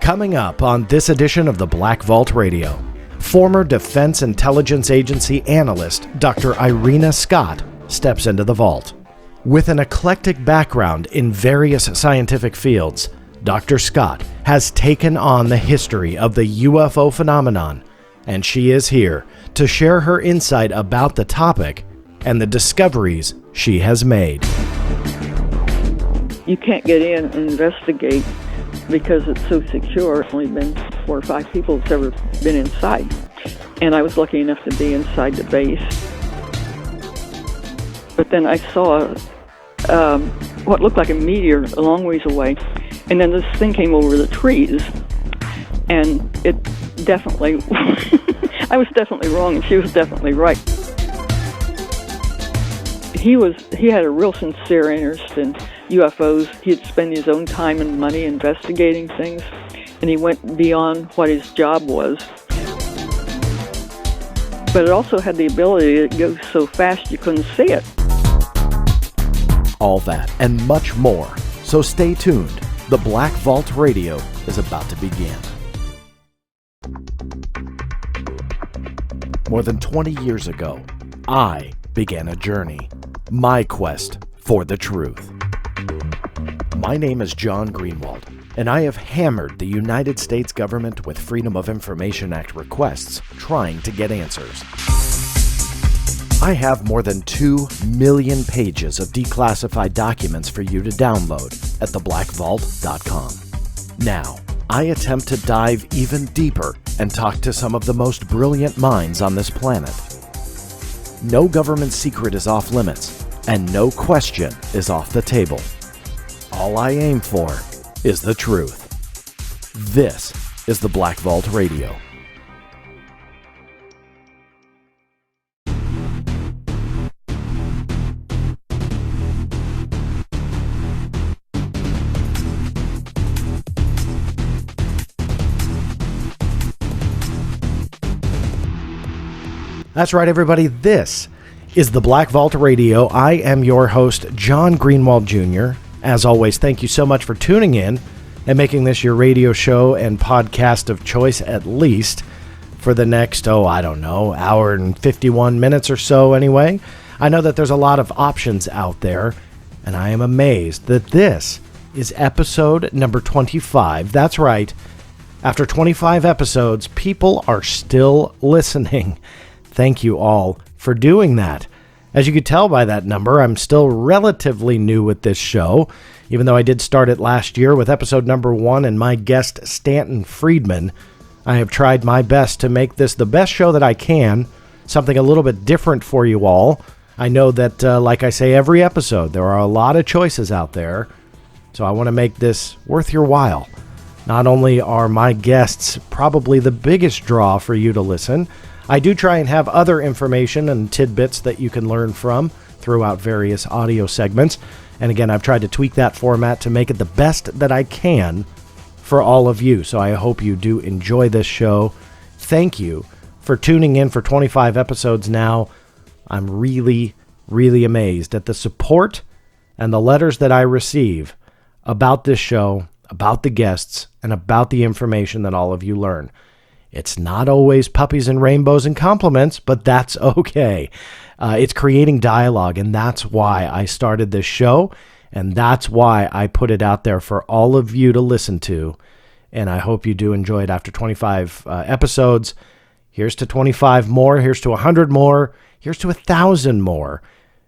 Coming up on this edition of the Black Vault Radio, former Defense Intelligence Agency analyst Dr. Irena Scott steps into the vault. With an eclectic background in various scientific fields, Dr. Scott has taken on the history of the UFO phenomenon, and she is here to share her insight about the topic and the discoveries she has made. You can't get in and investigate because it's so secure. Only been 4 or 5 people that's ever been inside. And I was lucky enough to be inside the base. But then I saw what looked like a meteor a long ways away. And then this thing came over the trees. And it definitely, I was definitely wrong and she was definitely right. He had a real sincere interest in UFOs. He'd spend his own time and money investigating things, and he went beyond what his job was. But it also had the ability to go so fast you couldn't see it. All that and much more. So stay tuned. The Black Vault Radio is about to begin. More than 20 years ago, I began a journey. My quest for the truth. My name is John Greenewald, and I have hammered the United States government with Freedom of Information Act requests trying to get answers. I have more than 2 million pages of declassified documents for you to download at theblackvault.com. Now, I attempt to dive even deeper and talk to some of the most brilliant minds on this planet. No government secret is off limits, and no question is off the table. All I aim for is the truth. This is the Black Vault Radio. That's right, everybody. This is the Black Vault Radio. I am your host, John Greenewald Jr. As always, thank you so much for tuning in and making this your radio show and podcast of choice, at least for the next, hour and 51 minutes or so anyway. I know that there's a lot of options out there, and I am amazed that this is episode number 25. That's right. After 25 episodes, people are still listening. Thank you all for doing that. As you could tell by that number, I'm still relatively new with this show, even though I did start it last year with episode number 1 and my guest, Stanton Friedman. I have tried my best to make this the best show that I can, something a little bit different for you all. I know that, like I say every episode, there are a lot of choices out there, so I want to make this worth your while. Not only are my guests probably the biggest draw for you to listen, I do try and have other information and tidbits that you can learn from throughout various audio segments. And again, I've tried to tweak that format to make it the best that I can for all of you. So I hope you do enjoy this show. Thank you for tuning in for 25 episodes now. I'm really, really amazed at the support and the letters that I receive about this show, about the guests, and about the information that all of you learn. It's not always puppies and rainbows and compliments, but that's okay. It's creating dialogue, and that's why I started this show, and that's why I put it out there for all of you to listen to, and I hope you do enjoy it after 25 episodes. Here's to 25 more, here's to 100 more, here's to 1,000 more.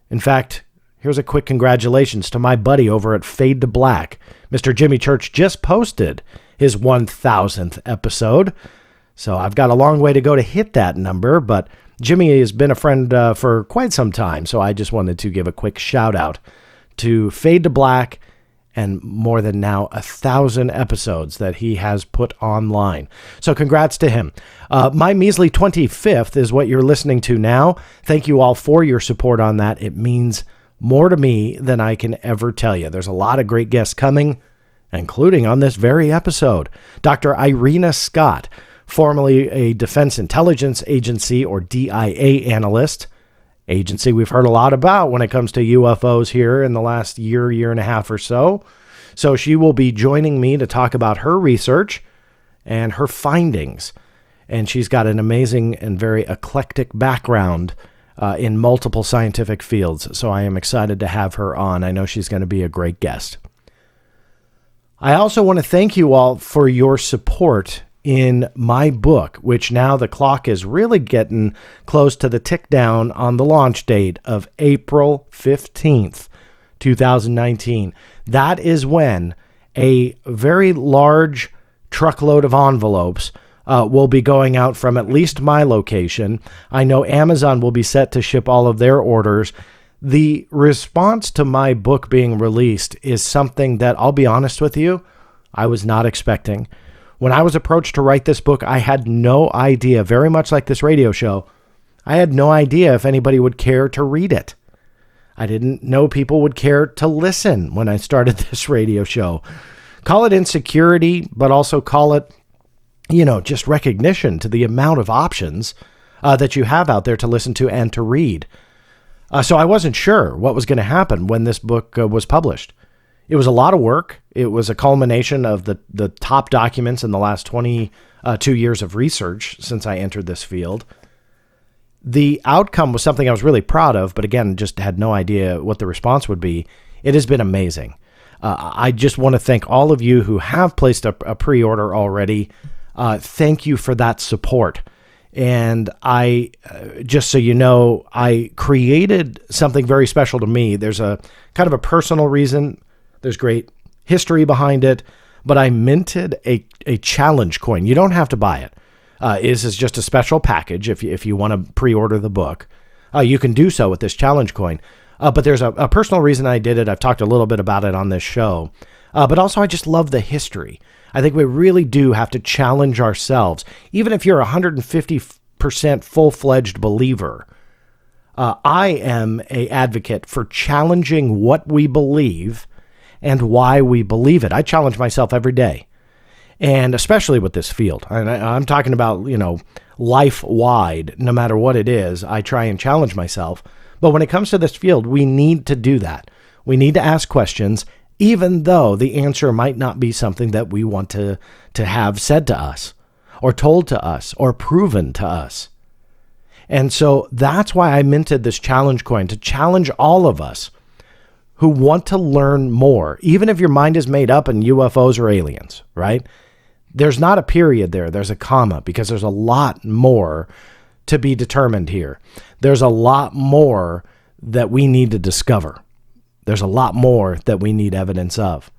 In fact, here's a quick congratulations to my buddy over at Fade to Black. Mr. Jimmy Church just posted his 1,000th episode. So I've got a long way to go to hit that number, but Jimmy has been a friend for quite some time, so I just wanted to give a quick shout out to Fade to Black and more than now 1,000 episodes that he has put online. So congrats to him. My measly 25th is what you're listening to now. Thank you all for your support on that. It means more to me than I can ever tell you. There's a lot of great guests coming, including on this very episode. Dr. Irena Scott, formerly a Defense Intelligence Agency or DIA analyst, agency we've heard a lot about when it comes to UFOs here in the last year and a half or so. So she will be joining me to talk about her research, and her findings. And she's got an amazing and very eclectic background in multiple scientific fields. So I am excited to have her on. I know she's going to be a great guest. I also want to thank you all for your support in my book, which now the clock is really getting close to the tick down on the launch date of April 15th, 2019. That is when a very large truckload of envelopes will be going out from at least my location. I know Amazon will be set to ship all of their orders. The response to my book being released is something that, I'll be honest with you, I was not expecting. When I was approached to write this book, I had no idea, very much like this radio show, I had no idea if anybody would care to read it. I didn't know people would care to listen when I started this radio show. Call it insecurity, but also call it, just recognition to the amount of options that you have out there to listen to and to read. So I wasn't sure what was going to happen when this book was published. It was a lot of work. It was a culmination of the top documents in the last 22 years of research since I entered this field. The outcome was something I was really proud of, but again, just had no idea what the response would be. It has been amazing. I just want to thank all of you who have placed a pre-order already. Thank you for that support. And I, just so you know, I created something very special to me. There's a kind of a personal reason. There's great history behind it, but I minted a challenge coin. You don't have to buy it. This is just a special package. If you want to pre-order the book, you can do so with this challenge coin. But there's a personal reason I did it. I've talked a little bit about it on this show, but also I just love the history. I think we really do have to challenge ourselves. Even if you're 150% full-fledged believer, I am an advocate for challenging what we believe and why we believe it. I challenge myself every day, and especially with this field. I'm talking about, life-wide, no matter what it is, I try and challenge myself. But when it comes to this field, we need to do that. We need to ask questions, even though the answer might not be something that we want to have said to us or told to us or proven to us. And so that's why I minted this challenge coin, to challenge all of us who want to learn more, even if your mind is made up in UFOs or aliens, right? There's not a period there. There's a comma, because there's a lot more to be determined here. There's a lot more that we need to discover. There's a lot more that we need evidence of.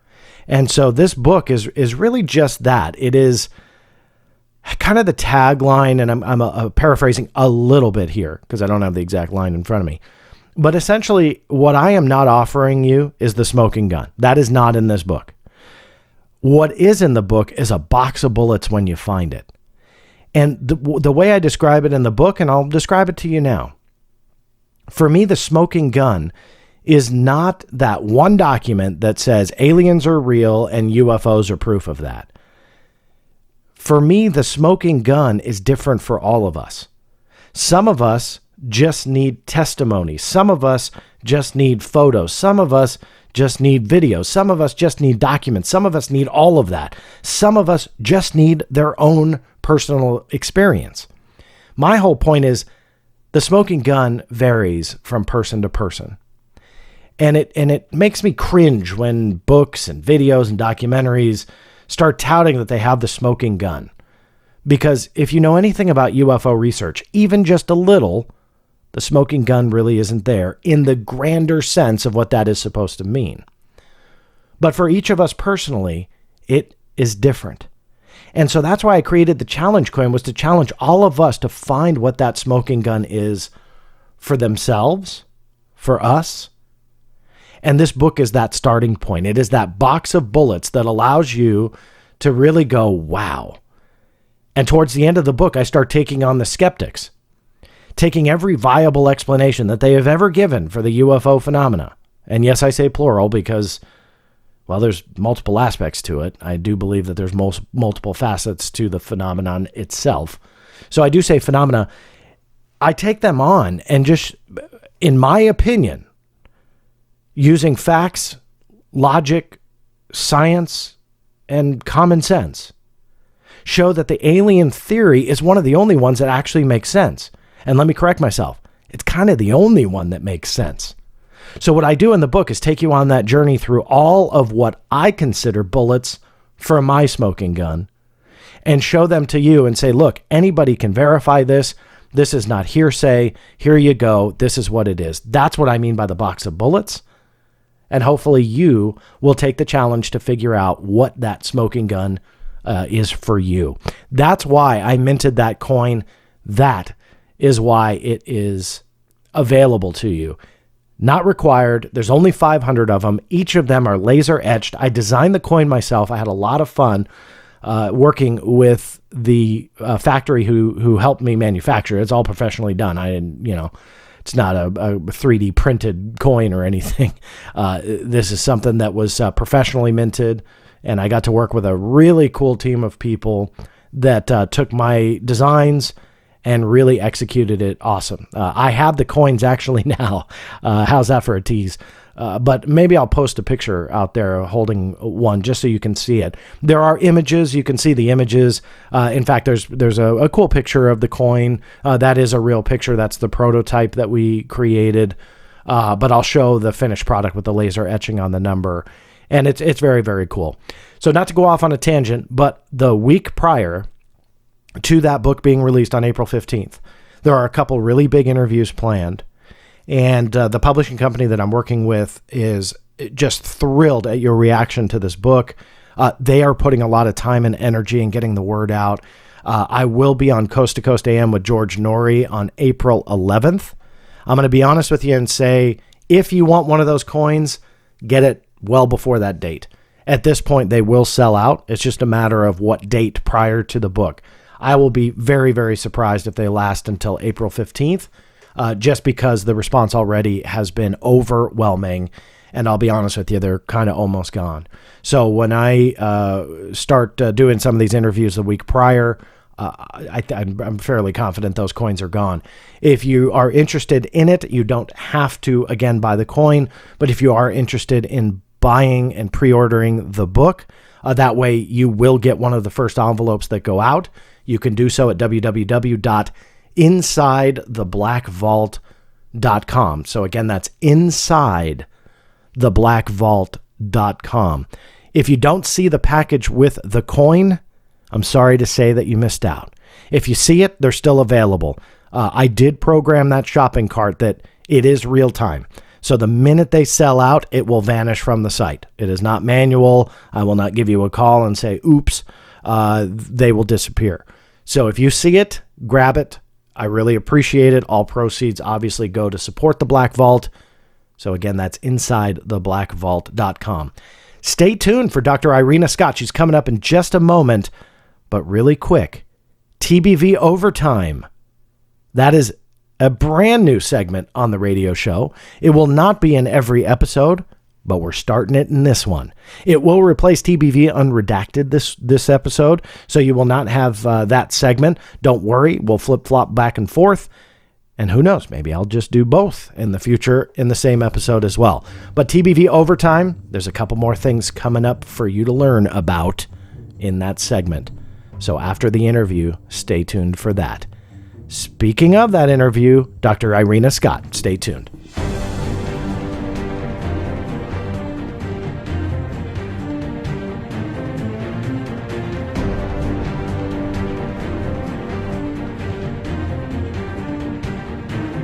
And so this book is really just that. It is kind of the tagline, and I'm paraphrasing a little bit here because I don't have the exact line in front of me. But essentially, what I am not offering you is the smoking gun. That is not in this book. What is in the book is a box of bullets when you find it. And the way I describe it in the book, and I'll describe it to you now. For me, the smoking gun is not that one document that says aliens are real and UFOs are proof of that. For me, the smoking gun is different for all of us. Some of us just need testimony. Some of us just need photos. Some of us just need videos. Some of us just need documents. Some of us need all of that. Some of us just need their own personal experience. My whole point is the smoking gun varies from person to person. And it makes me cringe when books and videos and documentaries start touting that they have the smoking gun. Because if you know anything about UFO research, even just a little, the smoking gun really isn't there in the grander sense of what that is supposed to mean. But for each of us personally, it is different. And so that's why I created the challenge coin, was to challenge all of us to find what that smoking gun is for themselves, for us. And this book is that starting point. It is that box of bullets that allows you to really go, wow. And towards the end of the book, I start taking on the skeptics, taking every viable explanation that they have ever given for the UFO phenomena. And yes, I say plural because, well, there's multiple aspects to it. I do believe that there's multiple facets to the phenomenon itself. So I do say phenomena. I take them on and just, in my opinion, using facts, logic, science, and common sense, show that the alien theory is one of the only ones that actually makes sense. And let me correct myself. It's kind of the only one that makes sense. So what I do in the book is take you on that journey through all of what I consider bullets for my smoking gun and show them to you and say, look, anybody can verify this. This is not hearsay. Here you go. This is what it is. That's what I mean by the box of bullets. And hopefully you will take the challenge to figure out what that smoking gun is for you. That's why I minted that coin. That is why it is available to you. Not required. There's only 500 of them. Each of them are laser etched. I designed the coin myself. I had a lot of fun working with the factory who helped me manufacture it. It's all professionally done. I didn't, it's not a 3D printed coin or anything. This is something that was professionally minted, and I got to work with a really cool team of people that took my designs and really executed it awesome. I have the coins actually now. How's that for a tease? But maybe I'll post a picture out there holding one just so you can see it. There are images. You can see the images. In fact, there's a cool picture of the coin. That is a real picture. That's the prototype that we created. But I'll show the finished product with the laser etching on the number. And it's very, very cool. So not to go off on a tangent, but the week prior to that book being released on April 15th, there are a couple really big interviews planned. And the publishing company that I'm working with is just thrilled at your reaction to this book. They are putting a lot of time and energy in getting the word out. I will be on Coast to Coast AM with George Norrie on April 11th. I'm going to be honest with you and say, if you want one of those coins, get it well before that date. At this point, they will sell out. It's just a matter of what date prior to the book. I will be very, very surprised if they last until April 15th, just because the response already has been overwhelming. And I'll be honest with you, they're kind of almost gone. So when I start doing some of these interviews the week prior, I'm fairly confident those coins are gone. If you are interested in it, you don't have to, again, buy the coin. But if you are interested in buying and pre-ordering the book, that way you will get one of the first envelopes that go out. You can do so at www.insidetheblackvault.com. So again, that's insidetheblackvault.com. If you don't see the package with the coin, I'm sorry to say that you missed out. If you see it, they're still available. I did program that shopping cart that it is real time. So the minute they sell out, it will vanish from the site. It is not manual. I will not give you a call and say, oops, they will disappear. So if you see it, grab it. I really appreciate it. All proceeds obviously go to support the Black Vault. So again, that's insidetheblackvault.com. Stay tuned for Dr. Irena Scott. She's coming up in just a moment, but really quick, TBV Overtime. That is a brand new segment on the radio show. It will not be in every episode, but we're starting it in this one. It will replace TBV Unredacted this episode, so you will not have that segment. Don't worry, we'll flip-flop back and forth, and who knows, maybe I'll just do both in the future in the same episode as well. But TBV Overtime, there's a couple more things coming up for you to learn about in that segment. So after the interview, stay tuned for that. Speaking of that interview, Dr. Irena Scott, stay tuned.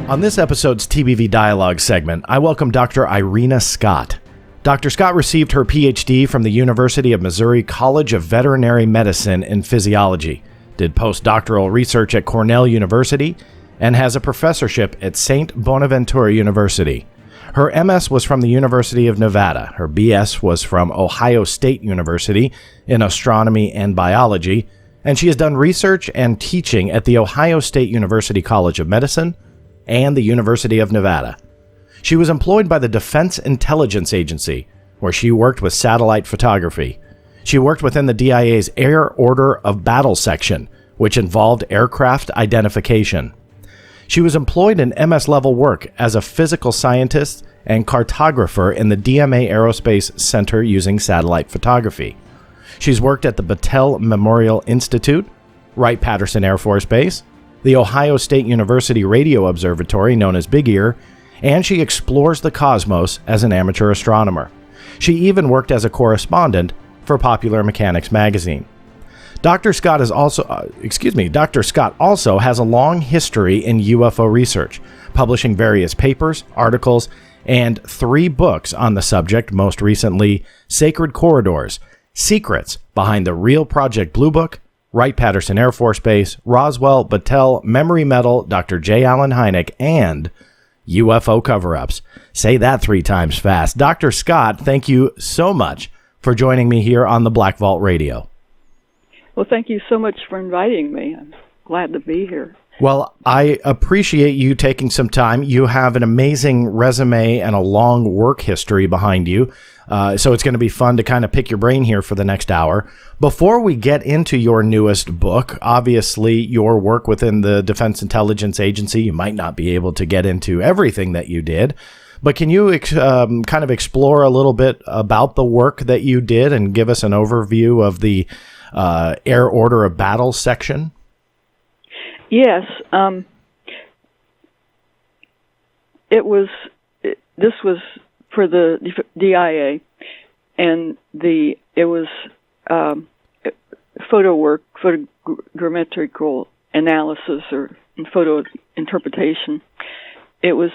On this episode's TBV Dialogues segment, I welcome Dr. Irena Scott. Dr. Scott received her PhD from the University of Missouri College of Veterinary Medicine in Physiology, did postdoctoral research at Cornell University, and has a professorship at St. Bonaventura University. Her MS was from the University of Nevada. Her BS was from Ohio State University in astronomy and biology, and she has done research and teaching at the Ohio State University College of Medicine and the University of Nevada. She was employed by the Defense Intelligence Agency, where she worked with satellite photography. She worked within the DIA's Air Order of Battle section, which involved aircraft identification. She was employed in MS-level work as a physical scientist and cartographer in the DMA Aerospace Center using satellite photography. She's worked at the Battelle Memorial Institute, Wright-Patterson Air Force Base, the Ohio State University Radio Observatory, known as Big Ear, and she explores the cosmos as an amateur astronomer. She even worked as a correspondent for Popular Mechanics magazine. Dr. Scott also has a long history in UFO research, publishing various papers, articles, and 3 books on the subject, most recently Sacred Corridors, Secrets Behind the Real Project Blue Book, Wright-Patterson Air Force Base, Roswell, Battelle, Memory Metal, Dr. J. Allen Hynek, and UFO Cover-Ups. Say that 3 times fast. Dr. Scott, thank you so much for joining me here on the Black Vault Radio. Well, thank you so much for inviting me. I'm glad to be here. Well, I appreciate you taking some time. You have an amazing resume and a long work history behind you. So it's going to be fun to kind of pick your brain here for the next hour. Before we get into your newest book, obviously your work within the Defense Intelligence Agency, you might not be able to get into everything that you did, but can you kind of explore a little bit about the work that you did and give us an overview of the Air Order of Battle section? Yes. This was for the DIA, and it was photo work, photogrammetrical analysis or photo interpretation. It was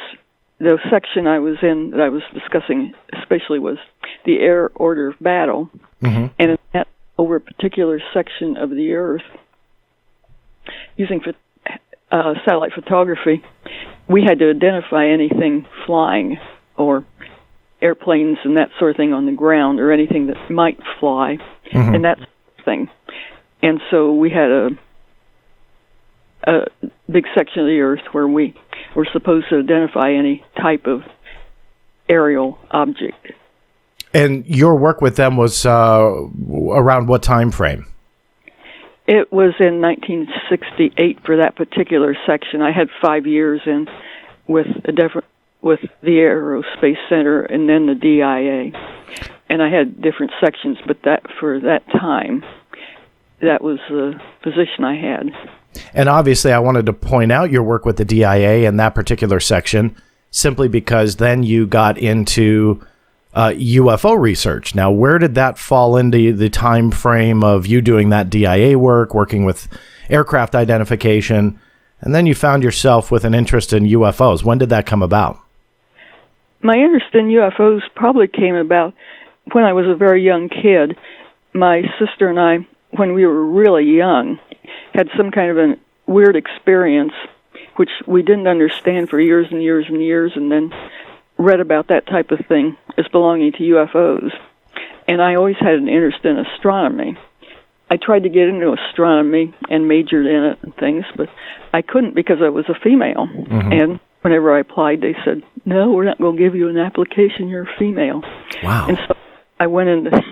the section I was in that I was discussing especially was the Air Order of Battle, and in that over a particular section of the Earth, using satellite photography, we had to identify anything flying or airplanes and that sort of thing on the ground or anything that might fly and that sort of thing. And so we had a big section of the Earth where we were supposed to identify any type of aerial object. And your work with them was around what time frame? It was in 1968 for that particular section. I had 5 years in with the Aerospace Center and then the DIA, and I had different sections. But for that time, that was the position I had. And obviously, I wanted to point out your work with the DIA in that particular section, simply because then you got into UFO research. Now, where did that fall into the time frame of you doing that DIA work, working with aircraft identification, and then you found yourself with an interest in UFOs? When did that come about? My interest in UFOs probably came about when I was a very young kid. My sister and I, when we were really young, had some kind of a weird experience, which we didn't understand for years and years and years, and then read about that type of thing as belonging to UFOs. And I always had an interest in astronomy. I tried to get into astronomy and majored in it and things, but I couldn't because I was a female. And whenever I applied, they said, no, we're not going to give you an application, you're a female. Wow. And so I went into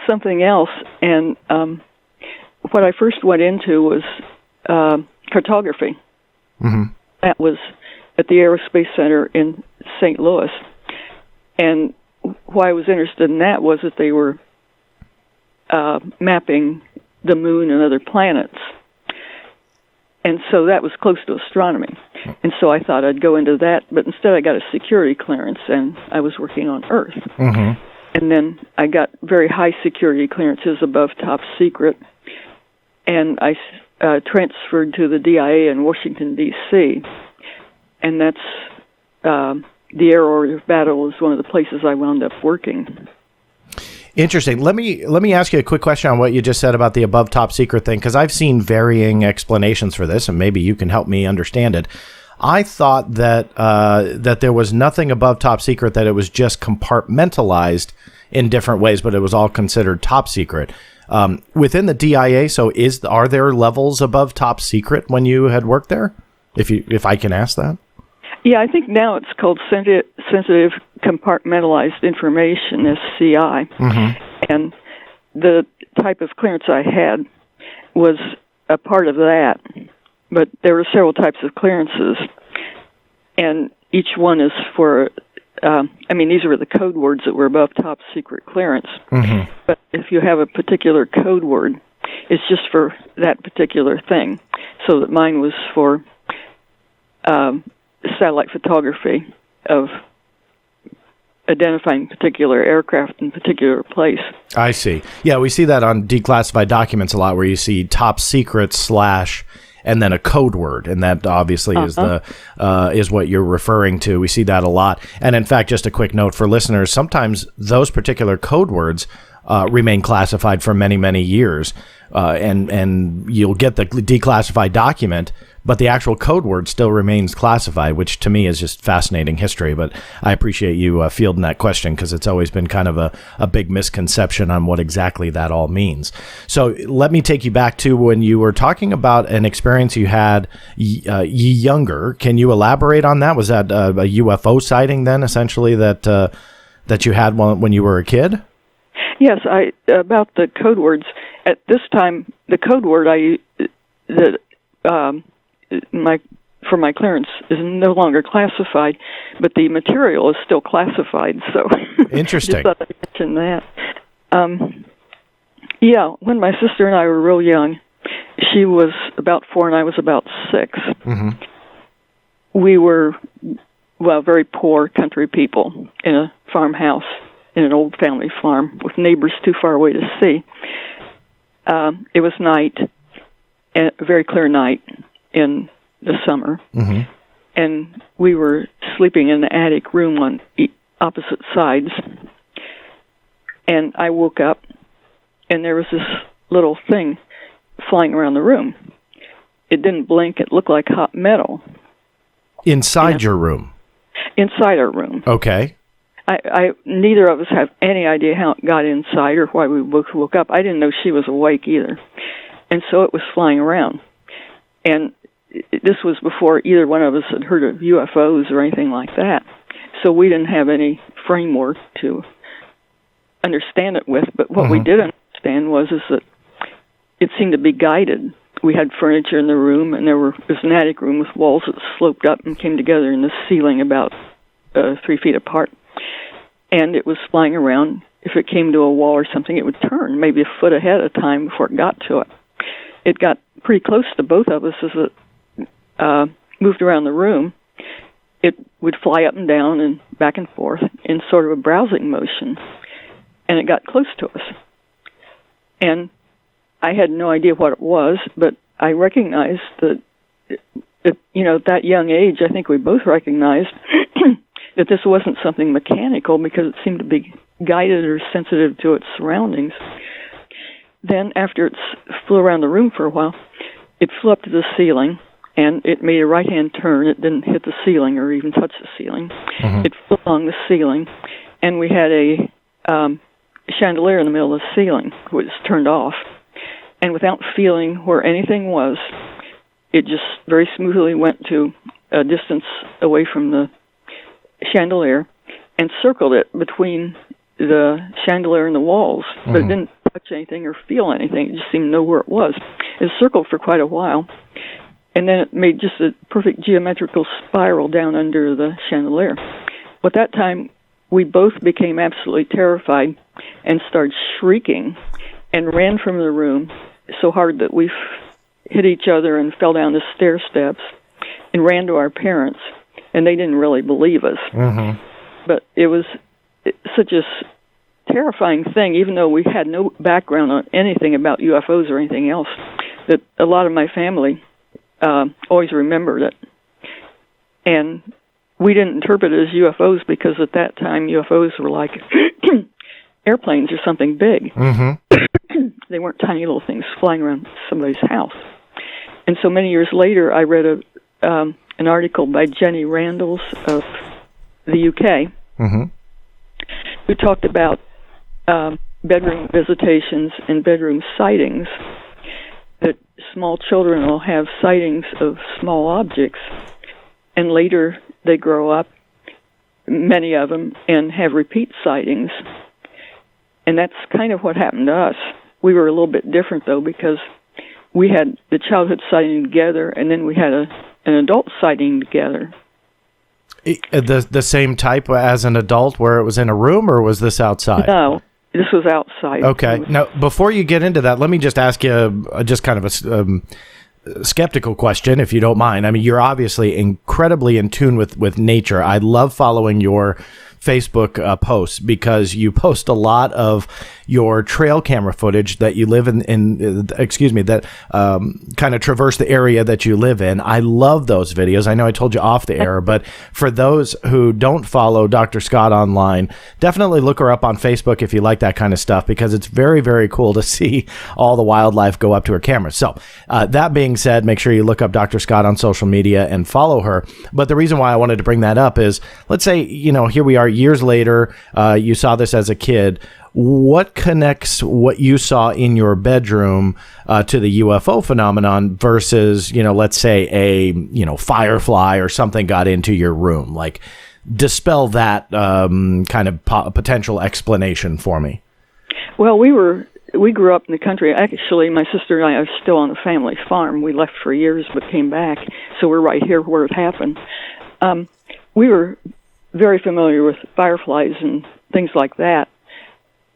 something else, and what I first went into was cartography. That was at the Aerospace Center in St. Louis. And why I was interested in that was that they were mapping the moon and other planets. And so that was close to astronomy. And so I thought I'd go into that, but instead I got a security clearance, and I was working on Earth. And then I got very high security clearances above top secret, and I transferred to the DIA in Washington, D.C., and that's the Air Order of Battle is one of the places I wound up working. Interesting. Let me ask you a quick question on what you just said about the above top secret thing, because I've seen varying explanations for this, and maybe you can help me understand it. I thought that that there was nothing above top secret, that it was just compartmentalized in different ways, but it was all considered top secret. Within the DIA, so are there levels above top secret when you had worked there? If I can ask that? Yeah, I think now it's called Sensitive Compartmentalized Information, SCI. And the type of clearance I had was a part of that. But there were several types of clearances, and each one is for these were the code words that were above top secret clearance. Mm-hmm. But if you have a particular code word, it's just for that particular thing. So that mine was for satellite photography of identifying particular aircraft in particular place. I see. Yeah, we see that on declassified documents a lot, where you see top secret / and then a code word, and that obviously is what you're referring to. We see that a lot. And in fact, just a quick note for listeners, sometimes those particular code words remain classified for many, many years, and you'll get the declassified document, but the actual code word still remains classified, which to me is just fascinating history. But I appreciate you fielding that question, because it's always been kind of a big misconception on what exactly that all means. So let me take you back to when you were talking about an experience you had younger. Can you elaborate on that? Was that a UFO sighting then, essentially, that you had when you were a kid? Yes, about the code words. At this time, the code word for my clearance is no longer classified, but the material is still classified. So interesting. Just thought I'd mention that. Yeah, when my sister and I were real young, she was about 4 and I was about 6. Mm-hmm. We were, very poor country people in a farmhouse, in an old family farm with neighbors too far away to see. It was night, a very clear night in the summer, mm-hmm. and we were sleeping in the attic room on opposite sides, and I woke up, and there was this little thing flying around the room. It didn't blink. It looked like hot metal. Inside your room? Inside our room. Okay. I neither of us have any idea how it got inside or why we both woke up. I didn't know she was awake either. And so it was flying around. And this was before either one of us had heard of UFOs or anything like that. So we didn't have any framework to understand it with. But what we did understand was that it seemed to be guided. We had furniture in the room, and there was an attic room with walls that sloped up and came together in the ceiling about 3 feet apart. And it was flying around. If it came to a wall or something, it would turn maybe a foot ahead of time before it got to it. It got pretty close to both of us as it moved around the room. It would fly up and down and back and forth in sort of a browsing motion. And it got close to us. And I had no idea what it was, but I recognized that, at that young age, I think we both recognized that this wasn't something mechanical because it seemed to be guided or sensitive to its surroundings. Then, after it flew around the room for a while, it flew up to the ceiling, and it made a right-hand turn. It didn't hit the ceiling or even touch the ceiling. Mm-hmm. It flew along the ceiling, and we had a chandelier in the middle of the ceiling, which was turned off. And without feeling where anything was, it just very smoothly went to a distance away from the chandelier and circled it between the chandelier and the walls, but it didn't touch anything or feel anything. It just seemed to know where it was. It circled for quite a while, and then it made just a perfect geometrical spiral down under the chandelier. At that time, we both became absolutely terrified and started shrieking and ran from the room so hard that we hit each other and fell down the stair steps and ran to our parents, and they didn't really believe us. Mm-hmm. But it was such a terrifying thing, even though we had no background on anything about UFOs or anything else, that a lot of my family always remembered it. And we didn't interpret it as UFOs because at that time UFOs were like airplanes or something big. Mm-hmm. They weren't tiny little things flying around somebody's house. And so many years later, I read an article by Jenny Randalls of the UK, who talked about bedroom visitations and bedroom sightings, that small children will have sightings of small objects, and later they grow up, many of them, and have repeat sightings. And that's kind of what happened to us. We were a little bit different, though, because we had the childhood sighting together, and then we had an adult sighting together. The same type as an adult where it was in a room, or was this outside? No, this was outside. Okay. Now, before you get into that, let me just ask you just kind of a skeptical question, if you don't mind. I mean, you're obviously incredibly in tune with nature. I love following your Facebook posts because you post a lot of your trail camera footage that you live in that kind of traverse the area that you live in. I love those videos. I know I told you off the air, but for those who don't follow Dr. Scott online, definitely look her up on Facebook if you like that kind of stuff, because it's very, very cool to see all the wildlife go up to her camera. So that being said, make sure you look up Dr. Scott on social media and follow her. But the reason why I wanted to bring that up is, let's say, here we are years later, you saw this as a kid. What connects what you saw in your bedroom to the UFO phenomenon versus, let's say a, firefly or something got into your room? Like, dispel that kind of potential explanation for me. Well, we grew up in the country. Actually, my sister and I are still on the family farm. We left for years but came back, so we're right here where it happened. We were very familiar with fireflies and things like that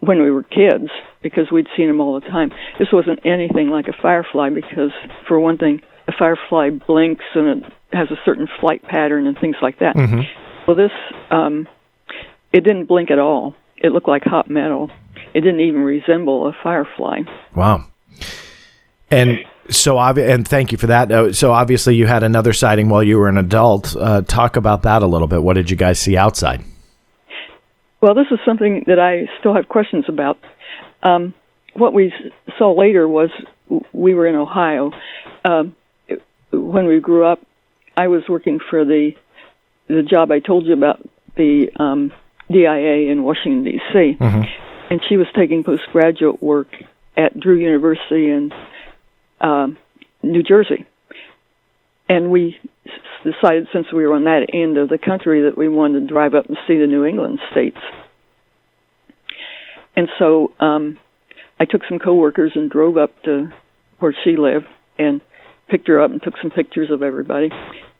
when we were kids, because we'd seen them all the time. This wasn't anything like a firefly because, for one thing, a firefly blinks and it has a certain flight pattern and things like that. Mm-hmm. Well, this, it didn't blink at all. It looked like hot metal. It didn't even resemble a firefly. Wow. And so, and thank you for that. So obviously you had another sighting while you were an adult. Talk about that a little bit. What did you guys see outside? Well, this is something that I still have questions about. What we saw later was we were in Ohio. When we grew up, I was working for the job I told you about, the DIA in Washington, D.C., mm-hmm. and she was taking postgraduate work at Drew University in New Jersey. And we decided, since we were on that end of the country, that we wanted to drive up and see the New England states. And so I took some coworkers and drove up to where she lived and picked her up and took some pictures of everybody.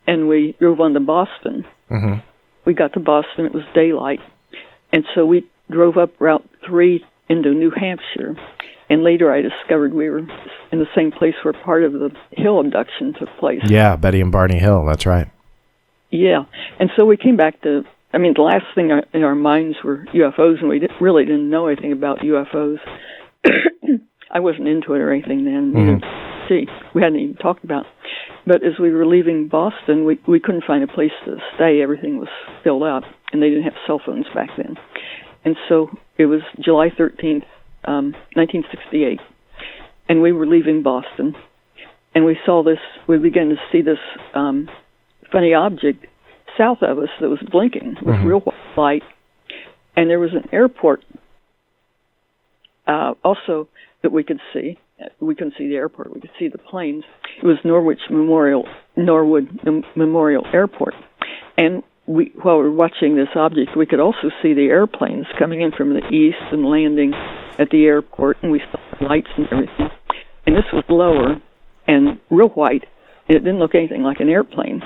And we drove on to Boston. Mm-hmm. We got to Boston. It was daylight. And so we drove up Route 3 into New Hampshire. And later I discovered we were in the same place where part of the Hill abduction took place. Yeah, Betty and Barney Hill, that's right. Yeah, and so we came back to, the last thing in our minds were UFOs, and we really didn't know anything about UFOs. I wasn't into it or anything then. Mm-hmm. We hadn't even talked about it. But as we were leaving Boston, we couldn't find a place to stay. Everything was filled up, and they didn't have cell phones back then. And so it was July 13th, 1968, and we were leaving Boston, and we began to see this funny object south of us that was blinking with mm-hmm. real white light, and there was an airport also that we could see. We couldn't see the airport, we could see the planes. It was Norwood Memorial Airport, and while we were watching this object, we could also see the airplanes coming in from the east and landing at the airport, and we saw the lights and everything. And this was lower and real white, and it didn't look anything like an airplane.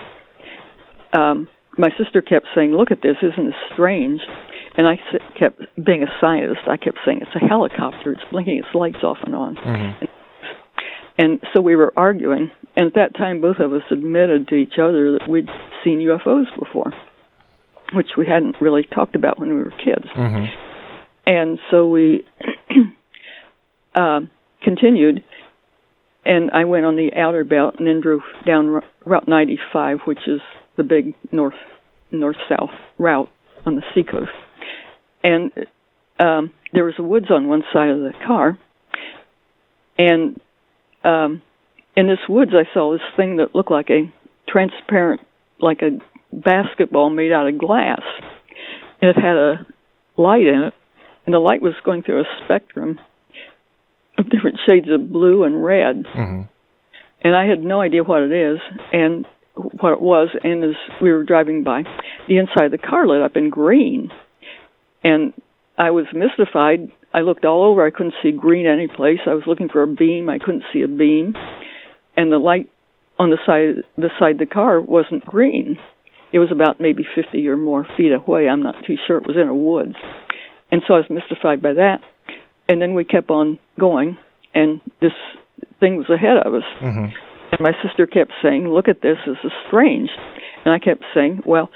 My sister kept saying, "Look at this, isn't this strange?" And I kept, being a scientist, I kept saying, "It's a helicopter, it's blinking its lights off and on." Mm-hmm. And so we were arguing, and at that time both of us admitted to each other that we'd seen UFOs before, which we hadn't really talked about when we were kids. Mm-hmm. And so we continued, and I went on the outer belt and then drove down Route 95, which is the big north-south route on the seacoast. And there was woods on one side of the car, and in this woods I saw this thing that looked like a transparent, like a basketball made out of glass, and it had a light in it, and the light was going through a spectrum of different shades of blue and red. Mm-hmm. And I had no idea what it is and what it was, and as we were driving by, the inside of the car lit up in green, and I was mystified. I looked all over. I couldn't see green any place. I was looking for a beam. I couldn't see a beam, and the light on the side of the car wasn't green. It was about maybe 50 or more feet away. I'm not too sure. It was in a woods. And so I was mystified by that. And then we kept on going, and this thing was ahead of us. Mm-hmm. And my sister kept saying, look at this, this is strange. And I kept saying, well,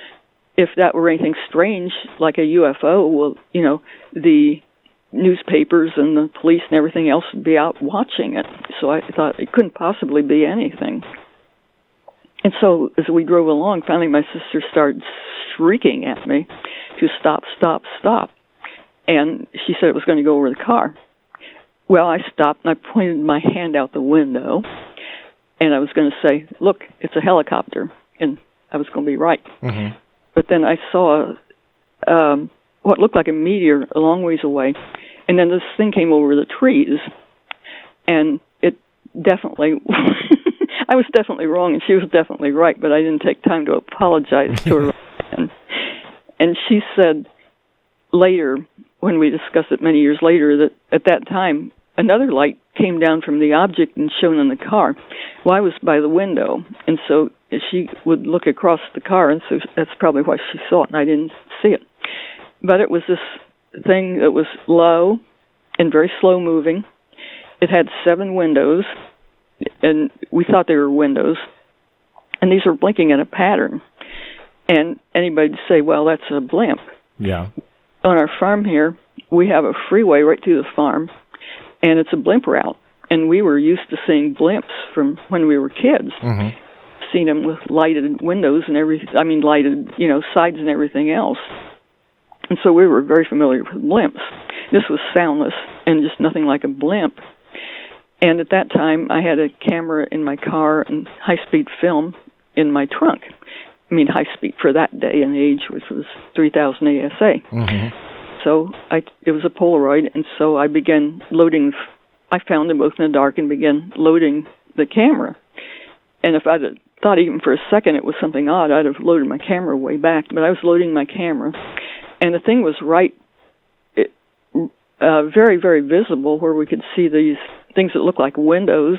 if that were anything strange, like a UFO, well, you know, the newspapers and the police and everything else would be out watching it. So I thought it couldn't possibly be anything. And so as we drove along, finally my sister started shrieking at me to stop, stop, stop. And she said it was going to go over the car. Well, I stopped and I pointed my hand out the window, and I was going to say, look, it's a helicopter. And I was going to be right. Mm-hmm. But then I saw what looked like a meteor a long ways away, and then this thing came over the trees, and it definitely, I was definitely wrong, and she was definitely right, but I didn't take time to apologize to her. And she said later, when we discussed it many years later, that at that time, another light came down from the object and shone in the car. Well, I was by the window, and so she would look across the car, and so that's probably why she saw it, and I didn't see it. But it was this thing that was low and very slow moving. It had 7 windows, and we thought they were windows, and these were blinking in a pattern. And anybody'd say, well, that's a blimp. Yeah. On our farm here, we have a freeway right through the farm, and it's a blimp route. And we were used to seeing blimps from when we were kids. Mm-hmm. Seen them with lighted windows and lighted, you know, sides and everything else. And so we were very familiar with blimps. This was soundless and just nothing like a blimp. And at that time, I had a camera in my car and high-speed film in my trunk. I mean, high-speed for that day and age, which was 3,000 ASA. Mm-hmm. So it was a Polaroid, and so I began loading. I found them both in the dark and began loading the camera. And if I'd thought even for a second it was something odd, I'd have loaded my camera way back. But I was loading my camera, and the thing was very, very visible, where we could see these things that looked like windows.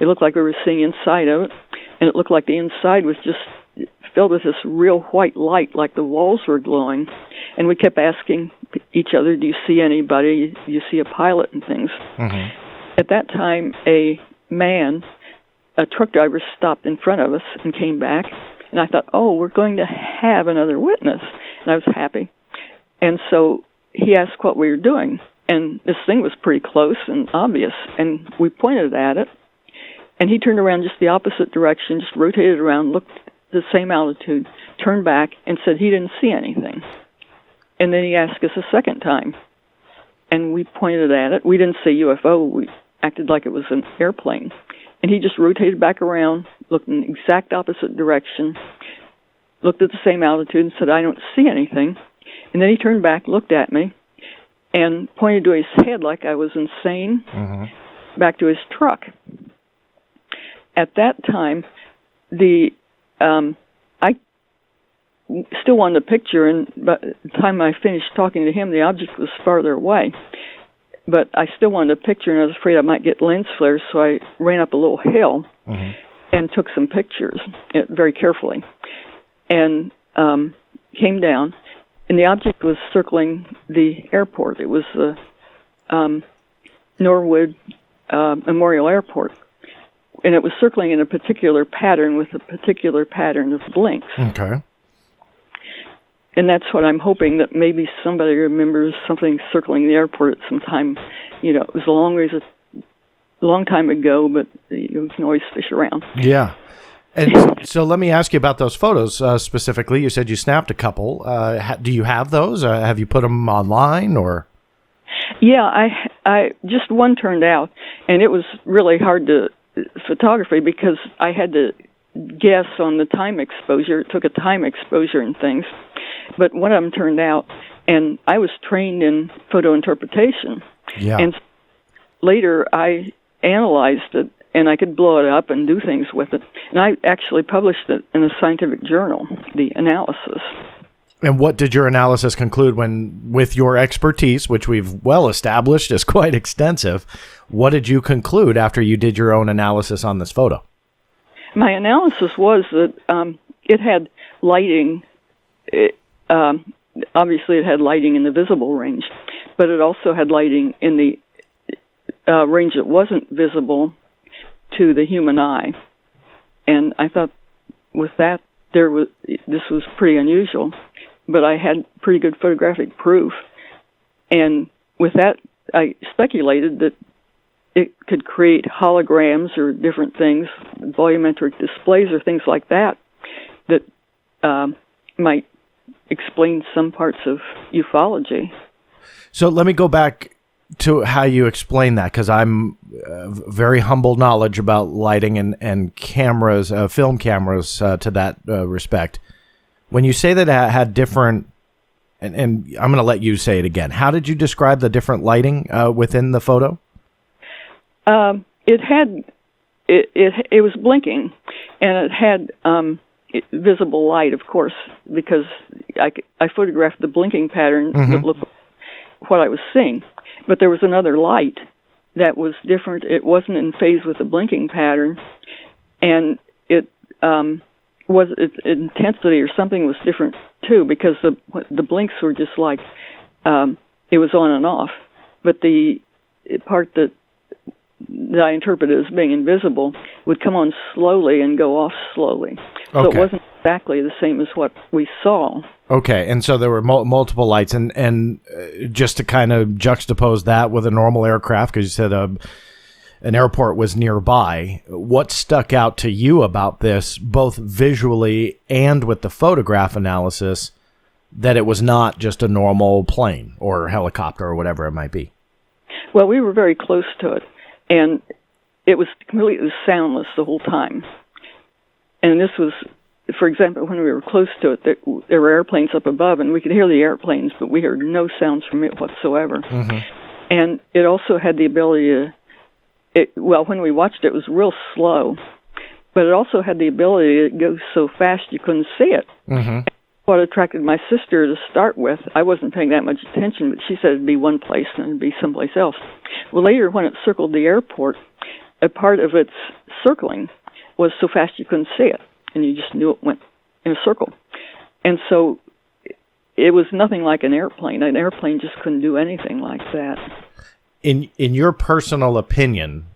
It looked like we were seeing inside of it, and it looked like the inside was just filled with this real white light, like the walls were glowing. And we kept asking each other, do you see anybody? Do you see a pilot and things? Mm-hmm. At that time, a truck driver, stopped in front of us and came back. And I thought, oh, we're going to have another witness. And I was happy. And so he asked what we were doing. And this thing was pretty close and obvious. And we pointed at it. And he turned around just the opposite direction, just rotated around, looked at the same altitude, turned back, and said he didn't see anything. And then he asked us a second time. And we pointed at it. We didn't say UFO. We acted like it was an airplane. And he just rotated back around, looked in the exact opposite direction, looked at the same altitude, and said, I don't see anything. And then he turned back, looked at me, and pointed to his head like I was insane, Mm-hmm. back to his truck. At that time, I still wanted a picture, and by the time I finished talking to him, the object was farther away. But I still wanted a picture, and I was afraid I might get lens flares, so I ran up a little hill Mm-hmm. and took some pictures very carefully, and came down, and the object was circling the airport. It was the Norwood Memorial Airport, and it was circling in a particular pattern with a particular pattern of blinks. Okay. And that's what I'm hoping, that maybe somebody remembers something circling the airport at some time. You know, it was a long time ago, but you can always fish around. Yeah. And so let me ask you about those photos specifically. You said you snapped a couple. Do you have those? Have you put them online or? Yeah, I just one turned out, and it was really hard to photography because I had to guess on the time exposure. It took a time exposure and things. But one of them turned out, and I was trained in photo interpretation. Yeah. And later I analyzed it, and I could blow it up and do things with it. And I actually published it in a scientific journal, the analysis. And what did your analysis conclude with your expertise, which we've well established is quite extensive, what did you conclude after you did your own analysis on this photo? My analysis was that it had lighting. Obviously, it had lighting in the visible range, but it also had lighting in the range that wasn't visible to the human eye. And I thought with that, this was pretty unusual, but I had pretty good photographic proof. And with that, I speculated that it could create holograms or different things, volumetric displays or things like that, that might explain some parts of ufology. So let me go back to how you explain that, because I'm very humble knowledge about lighting and cameras, film cameras to that respect. When you say that it had different, and I'm going to let you say it again, how did you describe the different lighting within the photo? It was blinking, and it had visible light, of course, because I photographed the blinking pattern that looked like what I was seeing. But there was another light that was different. It wasn't in phase with the blinking pattern, and its intensity or something was different too, because the blinks were just like it was on and off. But the part that I interpreted as being invisible would come on slowly and go off slowly. So It wasn't exactly the same as what we saw. Okay, and so there were multiple lights, and just to kind of juxtapose that with a normal aircraft, because you said an airport was nearby, what stuck out to you about this, both visually and with the photograph analysis, that it was not just a normal plane or helicopter or whatever it might be? Well, we were very close to it, and it was completely soundless the whole time. And this was, for example, when we were close to it, there were airplanes up above, and we could hear the airplanes, but we heard no sounds from it whatsoever. And it also had the ability when we watched it, it was real slow, but it also had the ability to go so fast you couldn't see it. What attracted my sister to start with, I wasn't paying that much attention, but she said it'd be one place and it'd be someplace else. Well, later when it circled the airport, a part of its circling was so fast you couldn't see it, and you just knew it went in a circle. And so it was nothing like an airplane. An airplane just couldn't do anything like that. In your personal opinion,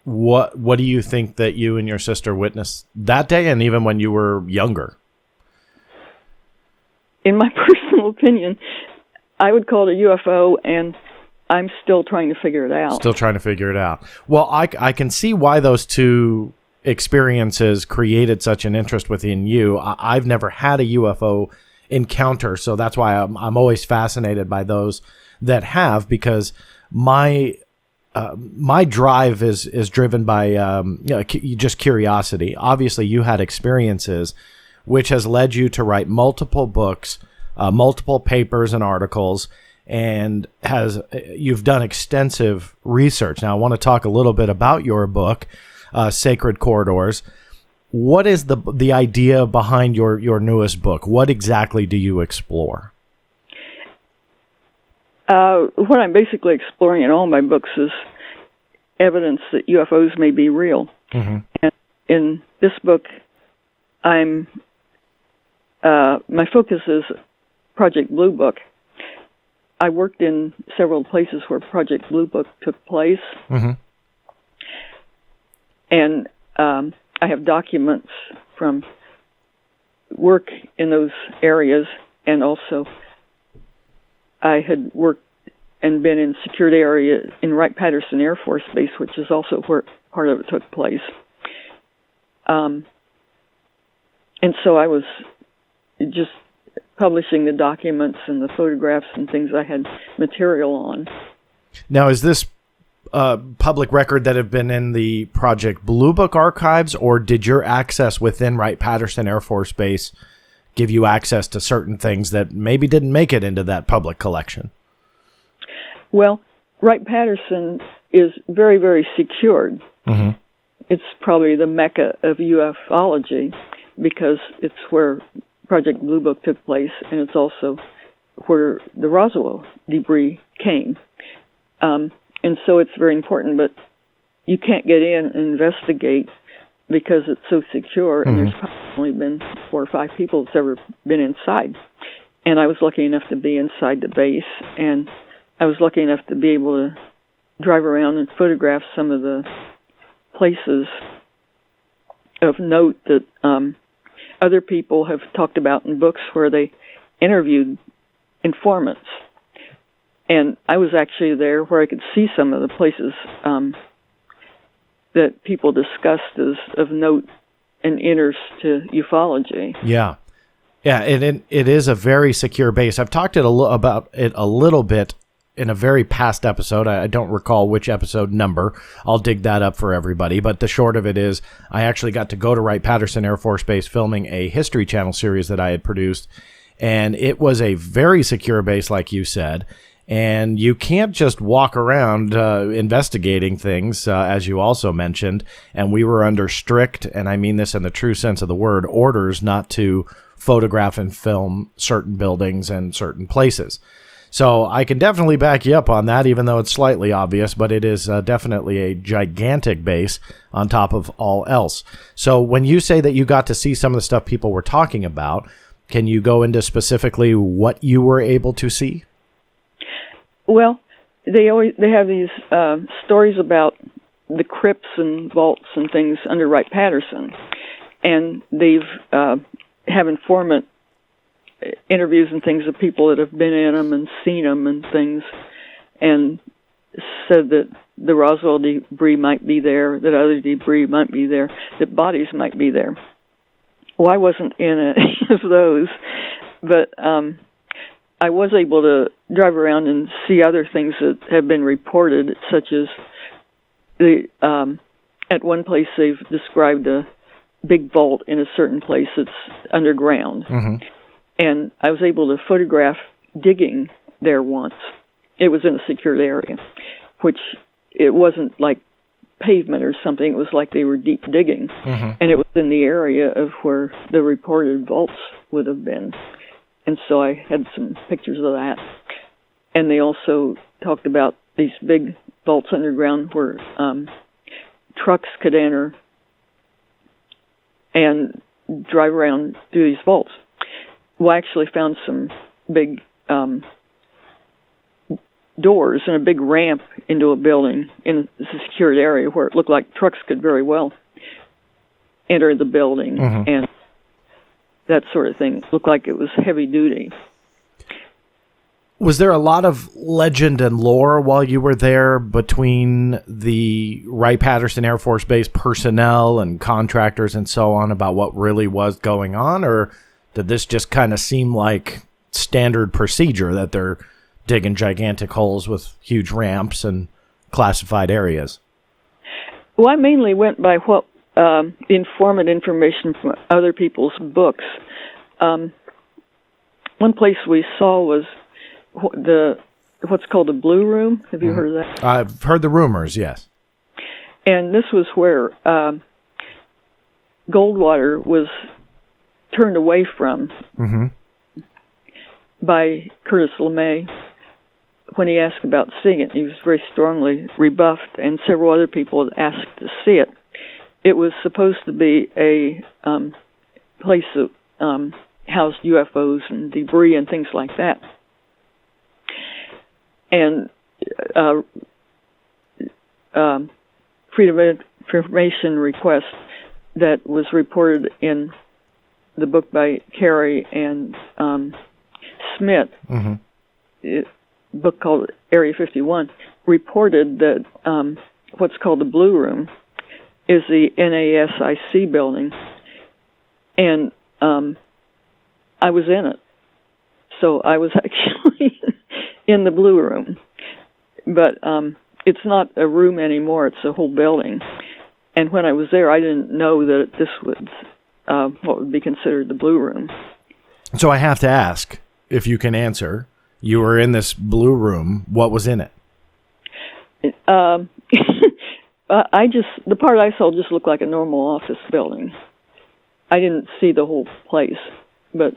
what do you think that you and your sister witnessed that day, and even when you were younger? In my personal opinion, I would call it a UFO, and I'm still trying to figure it out. Still trying to figure it out. Well, I can see why those two experiences created such an interest within you. I've never had a UFO encounter, so that's why I'm always fascinated by those that have, because my drive is driven by just curiosity. Obviously, you had experiences, which has led you to write multiple books, multiple papers and articles, and you've done extensive research. Now, I want to talk a little bit about your book, Sacred Corridors. What is the idea behind your newest book? What exactly do you explore? What I'm basically exploring in all my books is evidence that UFOs may be real. And in this book, my focus is Project Blue Book. I worked in several places where Project Blue Book took place. And I have documents from work in those areas, and also I had worked and been in secured area in Wright-Patterson Air Force Base, which is also where part of it took place. And so I was just publishing the documents and the photographs and things I had material on. Now, is this public record that have been in the Project Blue Book archives, or did your access within Wright-Patterson Air Force Base give you access to certain things that maybe didn't make it into that public collection? Well, Wright-Patterson is very, very secured. It's probably the mecca of ufology, because it's where Project Blue Book took place, and it's also where the Roswell debris came. And so it's very important, but you can't get in and investigate because it's so secure, and there's probably only been 4 or 5 people that's ever been inside. And I was lucky enough to be inside the base, and I was lucky enough to be able to drive around and photograph some of the places of note that other people have talked about in books where they interviewed informants. And I was actually there where I could see some of the places that people discussed as of note and interest to ufology. Yeah. Yeah, it is a very secure base. I've talked about it a little bit in a very past episode. I don't recall which episode number. I'll dig that up for everybody. But the short of it is I actually got to go to Wright-Patterson Air Force Base filming a History Channel series that I had produced. And it was a very secure base, like you said. And you can't just walk around investigating things, as you also mentioned. And we were under strict, and I mean this in the true sense of the word, orders not to photograph and film certain buildings and certain places. So I can definitely back you up on that, even though it's slightly obvious, but it is definitely a gigantic base on top of all else. So when you say that you got to see some of the stuff people were talking about, can you go into specifically what you were able to see? Well, they have these stories about the crypts and vaults and things under Wright-Patterson, and they've have informant interviews and things of people that have been in them and seen them and things, and said that the Roswell debris might be there, that other debris might be there, that bodies might be there. Well, I wasn't in any of those, but I was able to drive around and see other things that have been reported, such as at one place they've described a big vault in a certain place that's underground. Mm-hmm. And I was able to photograph digging there once. It was in a secured area, which it wasn't like pavement or something. It was like they were deep digging. Mm-hmm. And it was in the area of where the reported vaults would have been. And so I had some pictures of that. And they also talked about these big vaults underground where trucks could enter and drive around through these vaults. Well, I actually found some big doors and a big ramp into a building in a secured area where it looked like trucks could very well enter the building. Mm-hmm. And that sort of thing. It looked like it was heavy duty. Was there a lot of legend and lore while you were there between the Wright-Patterson Air Force Base personnel and contractors and so on about what really was going on? Or did this just kind of seem like standard procedure that they're digging gigantic holes with huge ramps and classified areas? Well, I mainly went by what informant information from other people's books. One place we saw was what's called the Blue Room. Have you heard of that? I've heard the rumors, yes. And this was where Goldwater was turned away from by Curtis LeMay when he asked about seeing it. He was very strongly rebuffed, and several other people had asked to see it. It was supposed to be a place that housed UFOs and debris and things like that. And Freedom of Information request that was reported in the book by Carey and Smith, a book called Area 51, reported that what's called the Blue Room is the NASIC building, and I was in it. So I was actually in the Blue Room. But it's not a room anymore, it's a whole building. And when I was there, I didn't know that this was what would be considered the Blue Room. So I have to ask, if you can answer, you were in this Blue Room, what was in it? The part I saw just looked like a normal office building. I didn't see the whole place, but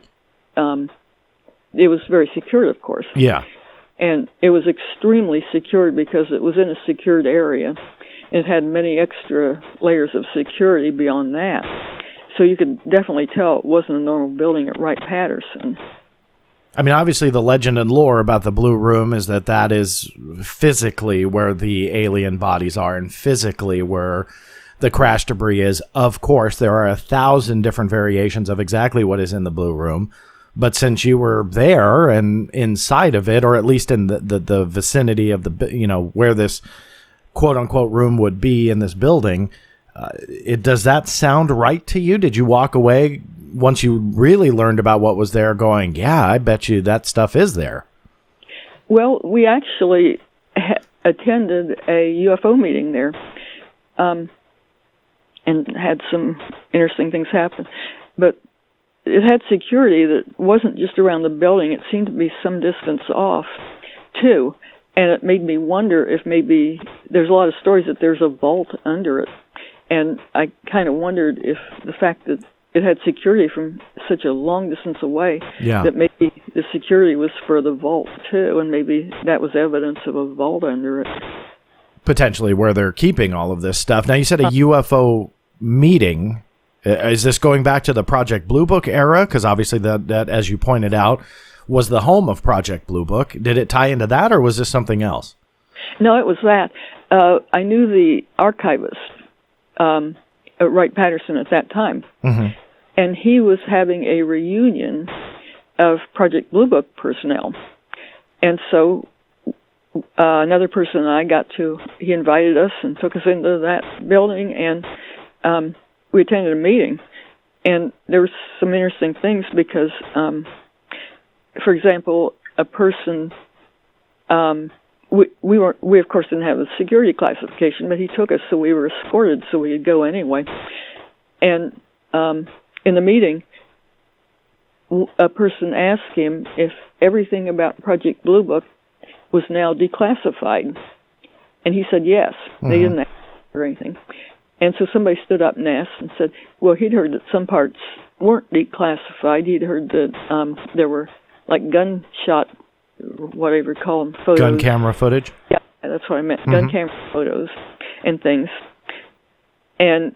it was very secured, of course. Yeah. And it was extremely secured because it was in a secured area. It had many extra layers of security beyond that. So you could definitely tell it wasn't a normal building at Wright-Patterson. I mean, obviously the legend and lore about the Blue Room is that is physically where the alien bodies are and physically where the crash debris is. Of course, there are 1,000 different variations of exactly what is in the Blue Room. But since you were there and inside of it, or at least in the vicinity of where this quote unquote room would be in this building, does that sound right to you? Did you walk away once you really learned about what was there going, yeah, I bet you that stuff is there? Well, we actually attended a UFO meeting there and had some interesting things happen. But it had security that wasn't just around the building. It seemed to be some distance off, too. And it made me wonder if maybe there's a lot of stories that there's a vault under it. And I kind of wondered if the fact that it had security from such a long distance away, that maybe the security was for the vault, too, and maybe that was evidence of a vault under it. Potentially where they're keeping all of this stuff. Now, you said a UFO meeting. Is this going back to the Project Blue Book era? Because obviously that, as you pointed out, was the home of Project Blue Book. Did it tie into that, or was this something else? No, it was that. I knew the archivist at Wright-Patterson at that time, and he was having a reunion of Project Blue Book personnel. And so another person he invited us and took us into that building, and we attended a meeting. And there were some interesting things because, for example, a person, we of course didn't have a security classification, but he took us, so we were escorted, so we could go anyway. And in the meeting, a person asked him if everything about Project Blue Book was now declassified, and he said yes. They didn't ask or anything. And so somebody stood up and asked and said, well, he'd heard that some parts weren't declassified. He'd heard that there were like gunshot, whatever you call them, photos. Gun camera footage? Yeah, that's what I meant, gun camera photos and things. And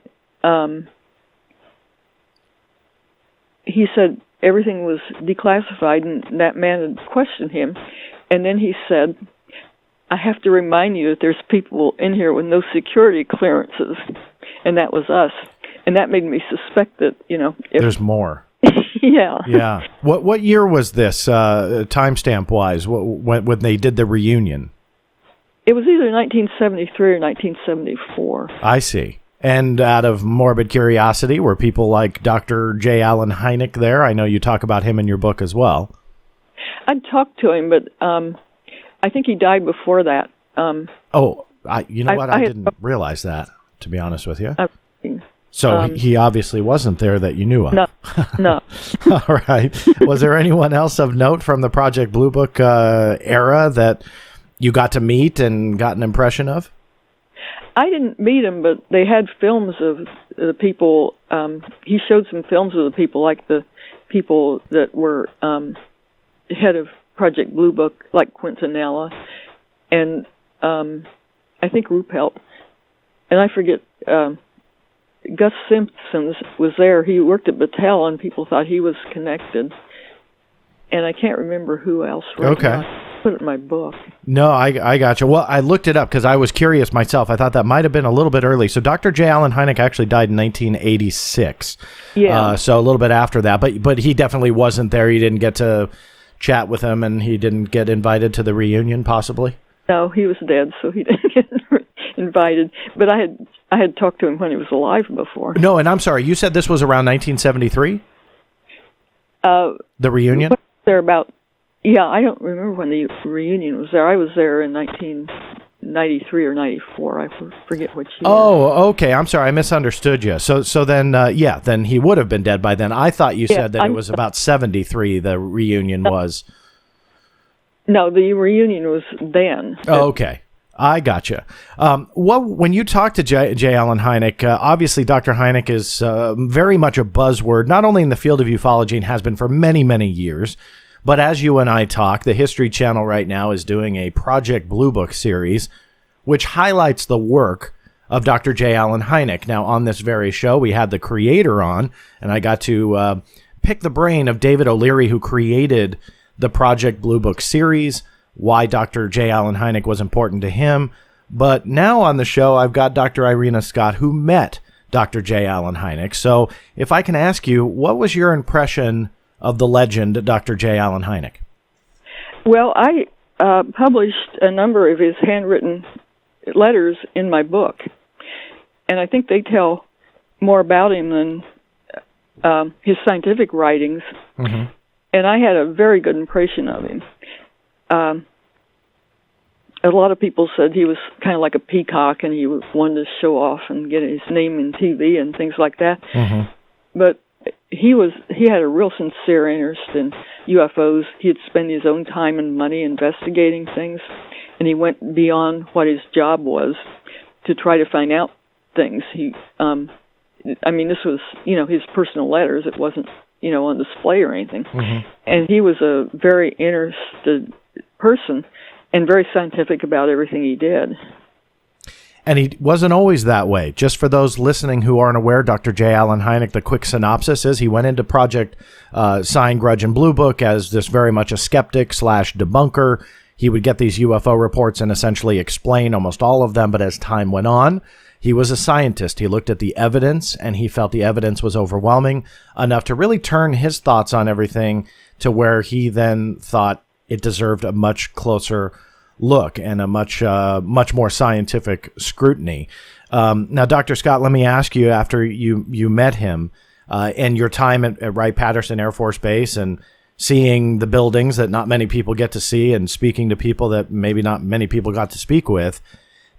he said everything was declassified, and that man had questioned him. And then he said, I have to remind you that there's people in here with no security clearances, and that was us. And that made me suspect that, there's more. Yeah. Yeah. What year was this, timestamp-wise, when they did the reunion? It was either 1973 or 1974. I see. And out of morbid curiosity, were people like Dr. J. Allen Hynek there? I know you talk about him in your book as well. I'd talked to him, but I think he died before that. I didn't realize that, to be honest with you. So he obviously wasn't there that you knew of. No. All right. Was there anyone else of note from the Project Blue Book era that you got to meet and got an impression of? I didn't meet him, but they had films of the people. He showed some films of the people, like the people that were head of Project Blue Book, like Quintanilla, and I think Ruppelt. And I forget, Gus Simpson was there. He worked at Battelle, and people thought he was connected. And I can't remember who else. Okay. I put it in my book. No, I got you. Well, I looked it up because I was curious myself. I thought that might have been a little bit early. So Dr. J. Allen Hynek actually died in 1986. Yeah. So a little bit after that. But he definitely wasn't there. He didn't get to chat with him, and he didn't get invited to the reunion, possibly? No, he was dead, so he didn't get invited. But I had talked to him when he was alive before. No, and I'm sorry, you said this was around 1973? The reunion? There about, I don't remember when the reunion was there. I was there in 1993 or 94. I forget which year. Oh, okay. I'm sorry. I misunderstood you. So then, then he would have been dead by then. I thought you said that it was about 73 the reunion was. No, the reunion was then. Oh, okay. I gotcha. When you talk to J. Allen Hynek, obviously Dr. Hynek is very much a buzzword, not only in the field of ufology and has been for many, many years, but as you and I talk, the History Channel right now is doing a Project Blue Book series, which highlights the work of Dr. J. Allen Hynek. Now, on this very show, we had the creator on, and I got to pick the brain of David O'Leary, who created the Project Blue Book series, why Dr. J. Allen Hynek was important to him. But now on the show, I've got Dr. Irena Scott, who met Dr. J. Allen Hynek. So if I can ask you, what was your impression of the legend, Dr. J. Allen Hynek? Well, I published a number of his handwritten letters in my book, and I think they tell more about him than his scientific writings. Mm-hmm. And I had a very good impression of him. A lot of people said he was kind of like a peacock, and he wanted to show off and get his name in TV and things like that. Mm-hmm. But he had a real sincere interest in UFOs. He'd spend his own time and money investigating things, and he went beyond what his job was to try to find out things. This was, his personal letters. It wasn't, on display or anything. Mm-hmm. And he was a very interested person and very scientific about everything he did. And he wasn't always that way. Just for those listening who aren't aware, Dr. J. Allen Hynek, the quick synopsis is he went into Project Sign, Grudge, and Blue Book as this very much a skeptic / debunker. He would get these UFO reports and essentially explain almost all of them, but as time went on, he was a scientist. He looked at the evidence, and he felt the evidence was overwhelming enough to really turn his thoughts on everything to where he then thought it deserved a much closer look and a much more scientific scrutiny. Now, Dr. Scott, let me ask you, after you met him and your time at Wright-Patterson Air Force Base and seeing the buildings that not many people get to see and speaking to people that maybe not many people got to speak with,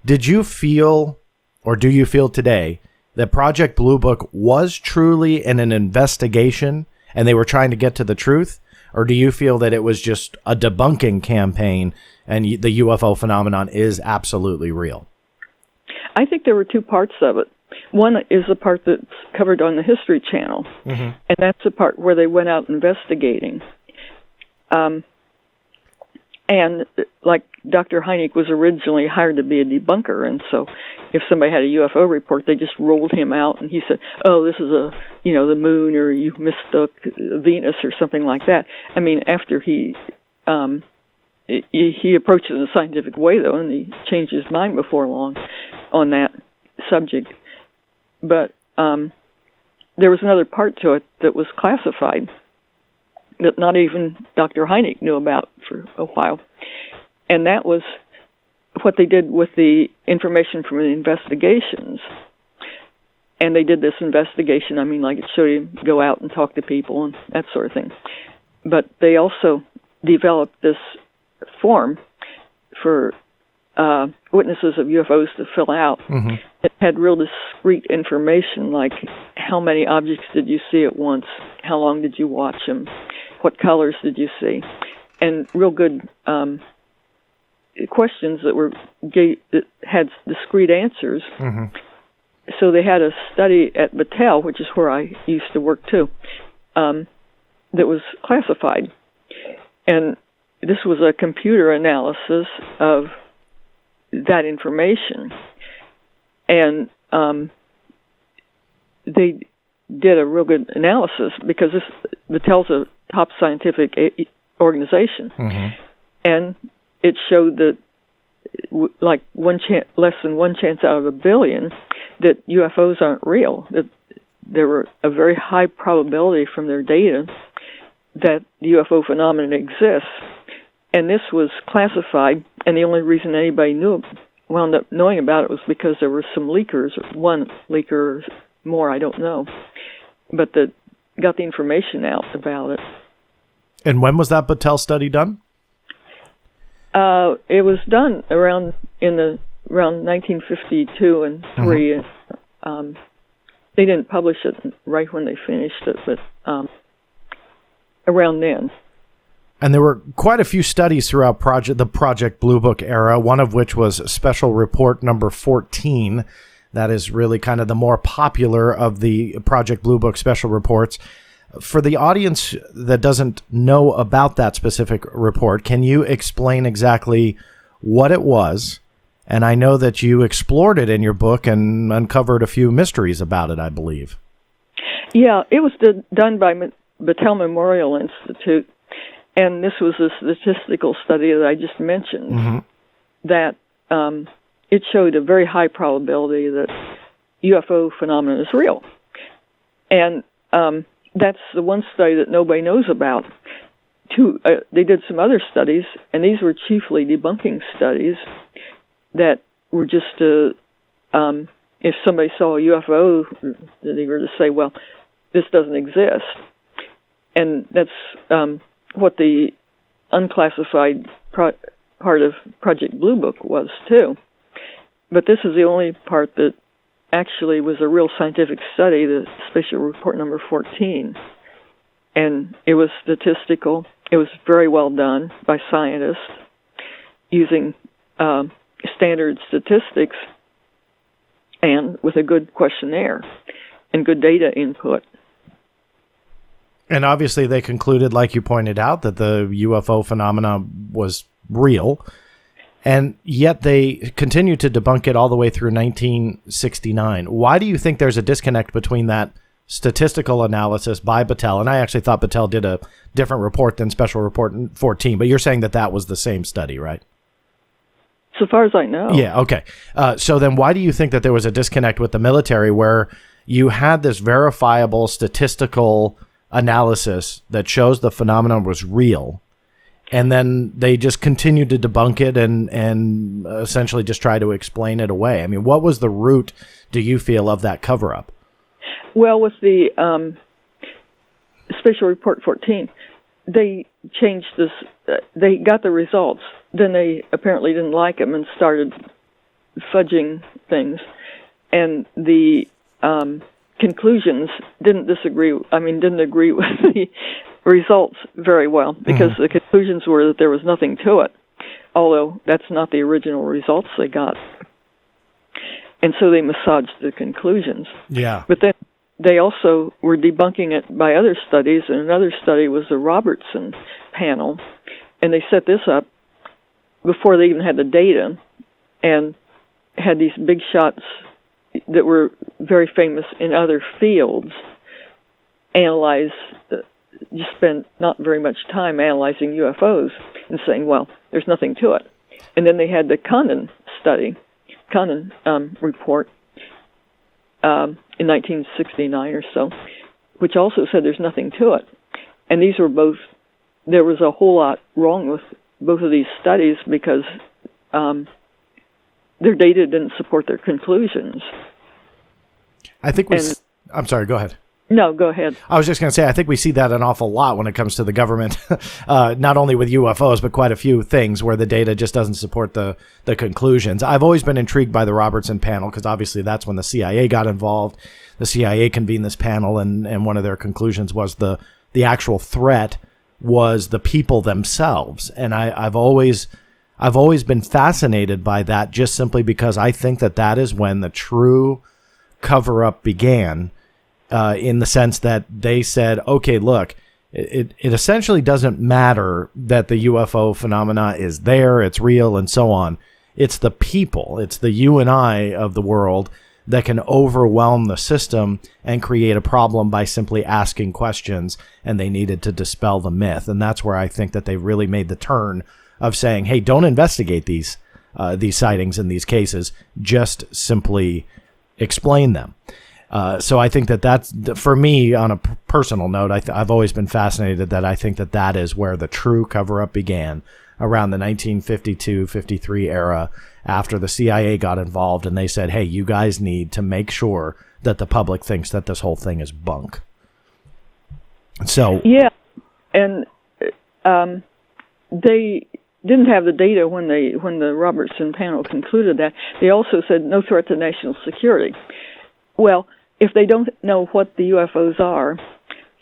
did you feel, or do you feel today, that Project Blue Book was truly an investigation and they were trying to get to the truth? Or do you feel that it was just a debunking campaign and the UFO phenomenon is absolutely real? I think there were two parts of it. One is the part that's covered on the History Channel, mm-hmm. and that's the part where they went out investigating. And like Dr. Hynek was originally hired to be a debunker, and so if somebody had a UFO report, they just rolled him out, and he said, "Oh, this is the moon, or you mistook Venus, or something like that." I mean, after he approached it in a scientific way, though, and he changed his mind before long on that subject. But there was another part to it that was classified that not even Dr. Hynek knew about for a while. And that was what they did with the information from the investigations. And they did this investigation, like it showed you go out and talk to people and that sort of thing. But they also developed this form for witnesses of UFOs to fill out. Mm-hmm. It had real discrete information, like how many objects did you see at once, how long did you watch them, what colors did you see, and real good questions that had discrete answers. Mm-hmm. So they had a study at Battelle, which is where I used to work too, that was classified, and this was a computer analysis of that information, and they did a real good analysis because Battelle's a top scientific organization, mm-hmm. and it showed that like less than one chance out of a billion that UFOs aren't real. That there were a very high probability from their data that the UFO phenomenon exists. And this was classified, and the only reason anybody wound up knowing about it was because there were some leakers, one leaker or more, I don't know, but that got the information out about it. And when was that Battelle study done? It was done around 1952 and 3. Mm-hmm. They didn't publish it right when they finished it, but around then. And there were quite a few studies throughout the Project Blue Book era, one of which was Special Report number 14. That is really kind of the more popular of the Project Blue Book special reports. For the audience that doesn't know about that specific report, can you explain exactly what it was And I know that you explored it in your book and uncovered a few mysteries about it, I believe. Yeah, it was done by Battelle Memorial Institute, and this was a statistical study that I just mentioned, that it showed a very high probability that UFO phenomenon is real. And that's the one study that nobody knows about. They did some other studies, and these were chiefly debunking studies that were just if somebody saw a UFO, they were to say, well, this doesn't exist. And that's what the unclassified part of Project Blue Book was, too. But this is the only part that actually was a real scientific study, the Special Report number 14. And it was statistical. It was very well done by scientists using standard statistics and with a good questionnaire and good data input. And obviously they concluded, like you pointed out, that the UFO phenomena was real, and yet they continued to debunk it all the way through 1969. Why do you think there's a disconnect between that statistical analysis by Battelle, and I actually thought Battelle did a different report than Special Report 14, but you're saying that that was the same study, right? So far as I know. Yeah, okay. So then why do you think that there was a disconnect with the military where you had this verifiable statistical analysis that shows the phenomenon was real, and then they just continued to debunk it and essentially just try to explain it away? I mean, what was the root, do you feel, of that cover-up? Well, with the Special Report 14, they changed this. They got the results. Then they apparently didn't like them and started fudging things. And the conclusions didn't agree with the results very well, because the conclusions were that there was nothing to it, although that's not the original results they got. And so they massaged the conclusions. Yeah. But then they also were debunking it by other studies, and another study was the Robertson panel, and they set this up before they even had the data, and had these big shots that were very famous in other fields analyze, just spend not very much time analyzing UFOs and saying, well, there's nothing to it. And then they had the Condon report in 1969 or so, which also said there's nothing to it. And these were both, there was a whole lot wrong with both of these studies, because their data didn't support their conclusions. I think I'm sorry, go ahead. No, go ahead. I was just going to say, I think we see that an awful lot when it comes to the government, not only with UFOs, but quite a few things where the data just doesn't support the conclusions. I've always been intrigued by the Robertson panel, because obviously that's when the CIA got involved. The CIA convened this panel, and one of their conclusions was the actual threat was the people themselves. And I've always been fascinated by that, just simply because I think that is when the true cover-up began. In the sense that they said, okay, look, it essentially doesn't matter that the UFO phenomena is there, it's real, and so on. It's the people, it's the you and I of the world that can overwhelm the system and create a problem by simply asking questions, and they needed to dispel the myth. And that's where I think that they really made the turn of saying, hey, don't investigate these sightings in these cases, just simply explain them. So I think that's, for me, on a personal note, I've always been fascinated that I think that is where the true cover-up began, around the 1952-53 era, after the CIA got involved and they said, hey, you guys need to make sure that the public thinks that this whole thing is bunk. So yeah, and they didn't have the data when the Robertson panel concluded that. They also said no threat to national security. Well, if they don't know what the UFOs are,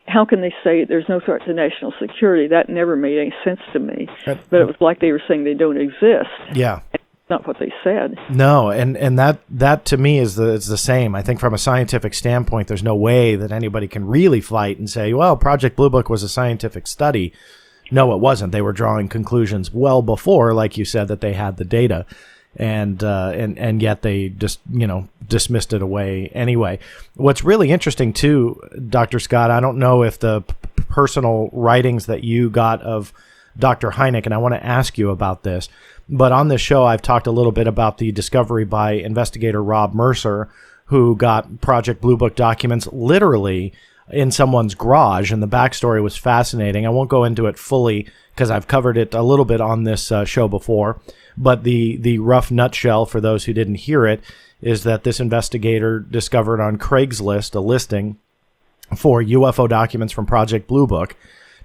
how can they say there's no threat to national security? That never made any sense to me. But it was like they were saying they don't exist. Yeah. It's not what they said. No, and that to me is the same. I think from a scientific standpoint, there's no way that anybody can really fight and say, well, Project Blue Book was a scientific study. No, it wasn't. They were drawing conclusions well before, like you said, that they had the data. and yet they just, dismissed it away anyway. What's really interesting too, Dr. Scott, I don't know if the personal writings that you got of Dr. Hynek, and I want to ask you about this, but on this show I've talked a little bit about the discovery by investigator Rob Mercer, who got Project Blue Book documents literally in someone's garage, and the backstory was fascinating. I won't go into it fully because I've covered it a little bit on this show before, but the rough nutshell for those who didn't hear it is that this investigator discovered on Craigslist a listing for UFO documents from Project Blue Book,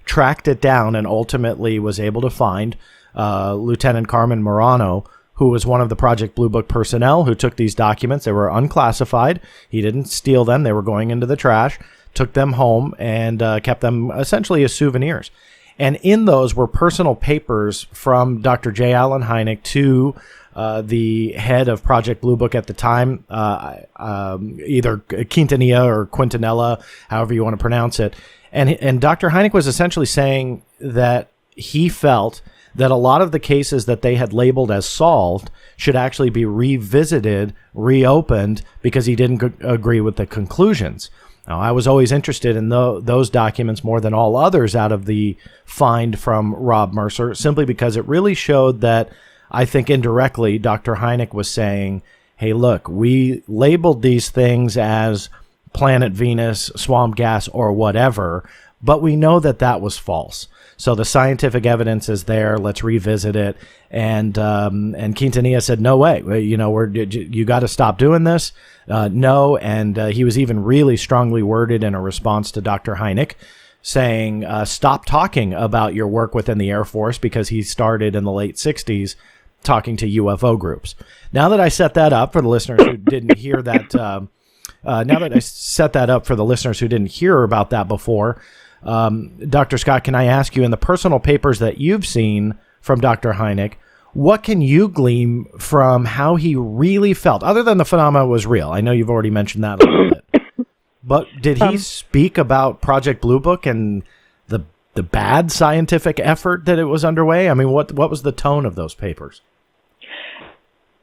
tracked it down, and ultimately was able to find Lieutenant Carmen Morano, who was one of the Project Blue Book personnel who took these documents. They were unclassified. He didn't steal them. They were going into the trash, took them home, and kept them essentially as souvenirs. And in those were personal papers from Dr. J. Allen Hynek to the head of Project Blue Book at the time, either Quintanilla or Quintanilla, however you want to pronounce it. And Dr. Hynek was essentially saying that he felt that a lot of the cases that they had labeled as solved should actually be revisited, reopened, because he didn't agree with the conclusions. Now, I was always interested in those documents more than all others out of the find from Rob Mercer, simply because it really showed that, I think indirectly, Dr. Hynek was saying, hey, look, we labeled these things as planet Venus, swamp gas, or whatever, but we know that that was false. So the scientific evidence is there. Let's revisit it. And Quintanilla said, no way. You got to stop doing this. No. And he was even really strongly worded in a response to Dr. Hynek, saying, stop talking about your work within the Air Force, because he started in the late 60s talking to UFO groups. Now that I set that up for the listeners who didn't hear that, hear about that before, Dr. Scott, can I ask you, in the personal papers that you've seen from Dr. Hynek, what can you glean from how he really felt, other than the phenomena was real? I know you've already mentioned that a little bit. But did he speak about Project Blue Book and the bad scientific effort that it was underway? I mean, what was the tone of those papers?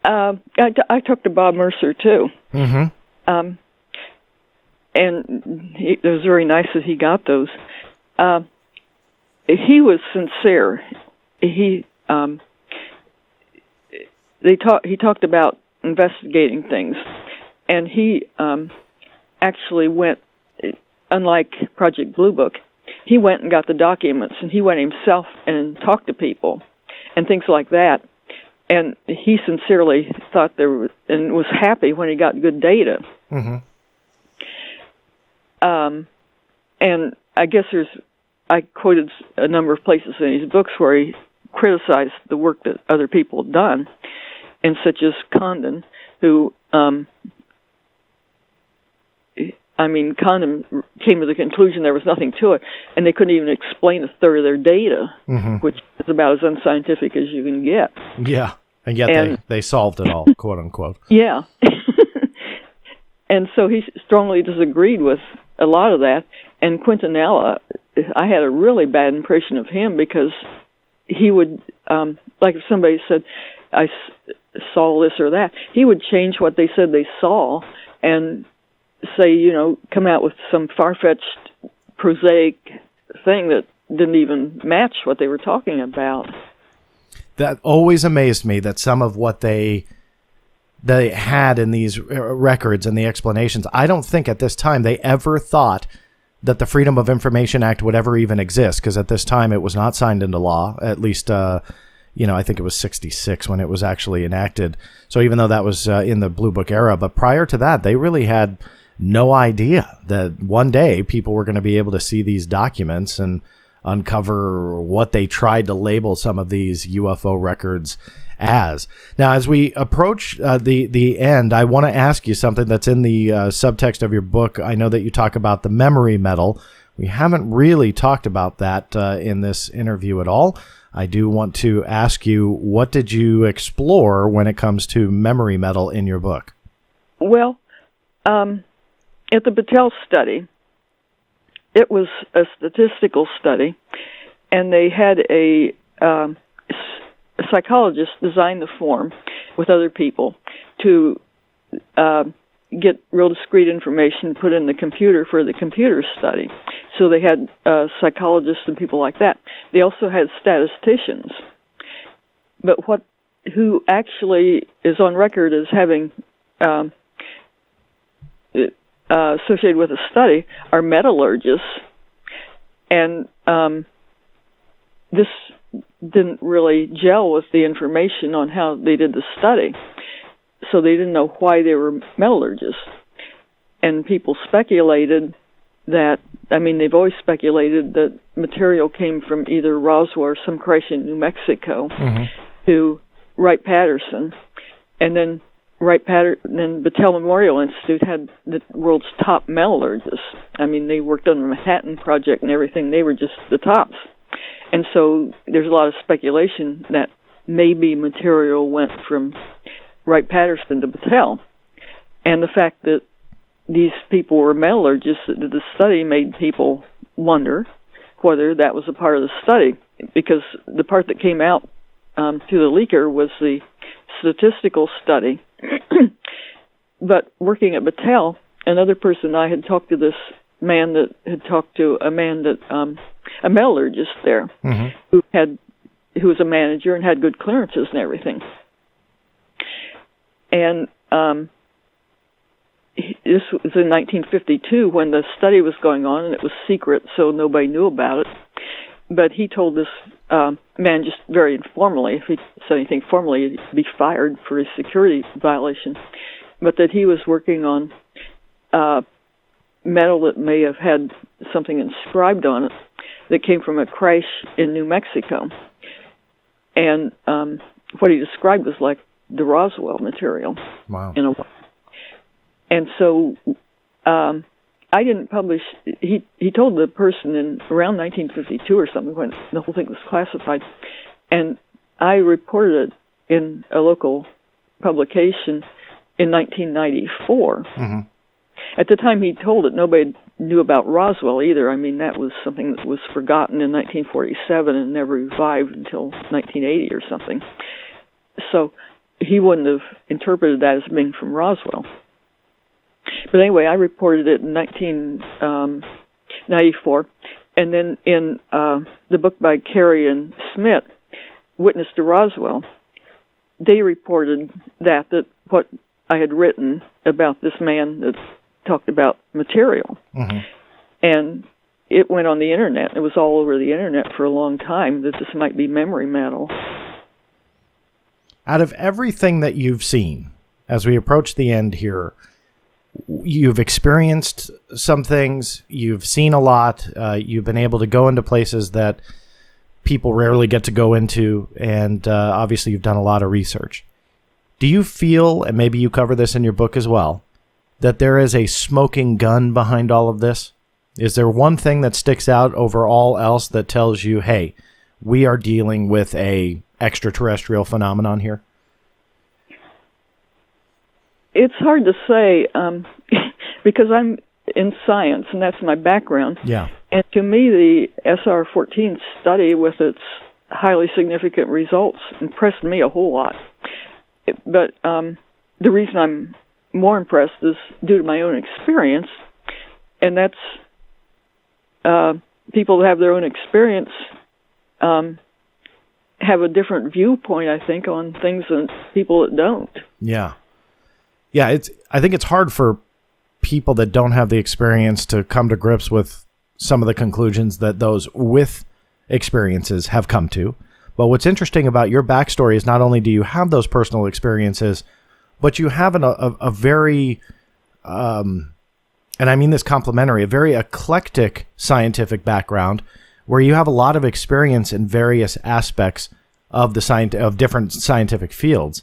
I talked to Bob Mercer, too. Mm-hmm. And it was very nice that he got those. He was sincere. He talked about investigating things, and he actually went, unlike Project Blue Book, he went and got the documents, and he went himself and talked to people and things like that. And he sincerely thought and was happy when he got good data. Mm-hmm. And I guess I quoted a number of places in his books where he criticized the work that other people had done, and such as Condon, who, Condon came to the conclusion there was nothing to it, and they couldn't even explain a third of their data, mm-hmm. which is about as unscientific as you can get. Yeah, and yet they solved it all, quote unquote. Yeah. And so he strongly disagreed with a lot of that. And Quintanilla, I had a really bad impression of him, because he would, like if somebody said, I saw this or that, he would change what they said they saw and say, come out with some far-fetched, prosaic thing that didn't even match what they were talking about. That always amazed me, that some of what they had in these records and the explanations, I don't think at this time they ever thought that the Freedom of Information Act would ever even exist, because at this time it was not signed into law, at least, I think it was 66 when it was actually enacted. So even though that was in the Blue Book era, but prior to that, they really had no idea that one day people were going to be able to see these documents and uncover what they tried to label some of these UFO records as. Now, as we approach the end, I want to ask you something that's in the subtext of your book. I know that you talk about the memory metal. We haven't really talked about that in this interview at all. I do want to ask you, what did you explore when it comes to memory metal in your book? Well, at the Battelle study, it was a statistical study, and they had a psychologist design the form, with other people to get real discrete information put in the computer for the computer study. So they had psychologists and people like that. They also had statisticians. But who actually is on record as having associated with a study are metallurgists, and this didn't really gel with the information on how they did the study. So they didn't know why they were metallurgists. And people speculated that, they've always speculated that material came from either Roswell or some crash in New Mexico to Wright-Patterson. And then Battelle Memorial Institute had the world's top metallurgists. They worked on the Manhattan Project and everything. They were just the tops. And so there's a lot of speculation that maybe material went from Wright-Patterson to Battelle. And the fact that these people were metallurgists that did the study made people wonder whether that was a part of the study, because the part that came out through the leaker was the statistical study. But working at Battelle, another person I had talked to this man that had talked to a man that a metallurgist there who was a manager and had good clearances and everything. And this was in 1952 when the study was going on, and it was secret, so nobody knew about it. But he told this man just very informally, if he said anything formally, he'd be fired for a security violation, but that he was working on metal that may have had something inscribed on it that came from a crash in New Mexico. And what he described was like the Roswell material. Wow. In a way. And so I didn't publish. He told the person in around 1952 or something when the whole thing was classified, and I reported it in a local publication in 1994. At the time he told it, nobody knew about Roswell either. That was something that was forgotten in 1947 and never revived until 1980 or something. So he wouldn't have interpreted that as being from Roswell. But anyway, I reported it in 1994. And then in the book by Carey and Smith, Witness to Roswell, they reported that what I had written about this man that talked about material. And it went on the internet. It was all over the internet for a long time that this might be memory metal. Out of everything that you've seen, as we approach the end here, you've experienced some things, you've seen a lot, you've been able to go into places that people rarely get to go into, and obviously you've done a lot of research. Do you feel, and maybe you cover this in your book as well, that there is a smoking gun behind all of this? Is there one thing that sticks out over all else that tells you, hey, we are dealing with a extraterrestrial phenomenon here? It's hard to say because I'm in science, and that's my background. Yeah. And to me, the SR-14 study with its highly significant results impressed me a whole lot. But the reason I'm more impressed is due to my own experience, and that's people that have their own experience have a different viewpoint, I think, on things than people that don't. Yeah. Yeah, I think it's hard for people that don't have the experience to come to grips with some of the conclusions that those with experiences have come to. But what's interesting about your backstory is not only do you have those personal experiences, but you have a very, and I mean this complimentary, a very eclectic scientific background where you have a lot of experience in various aspects of of different scientific fields.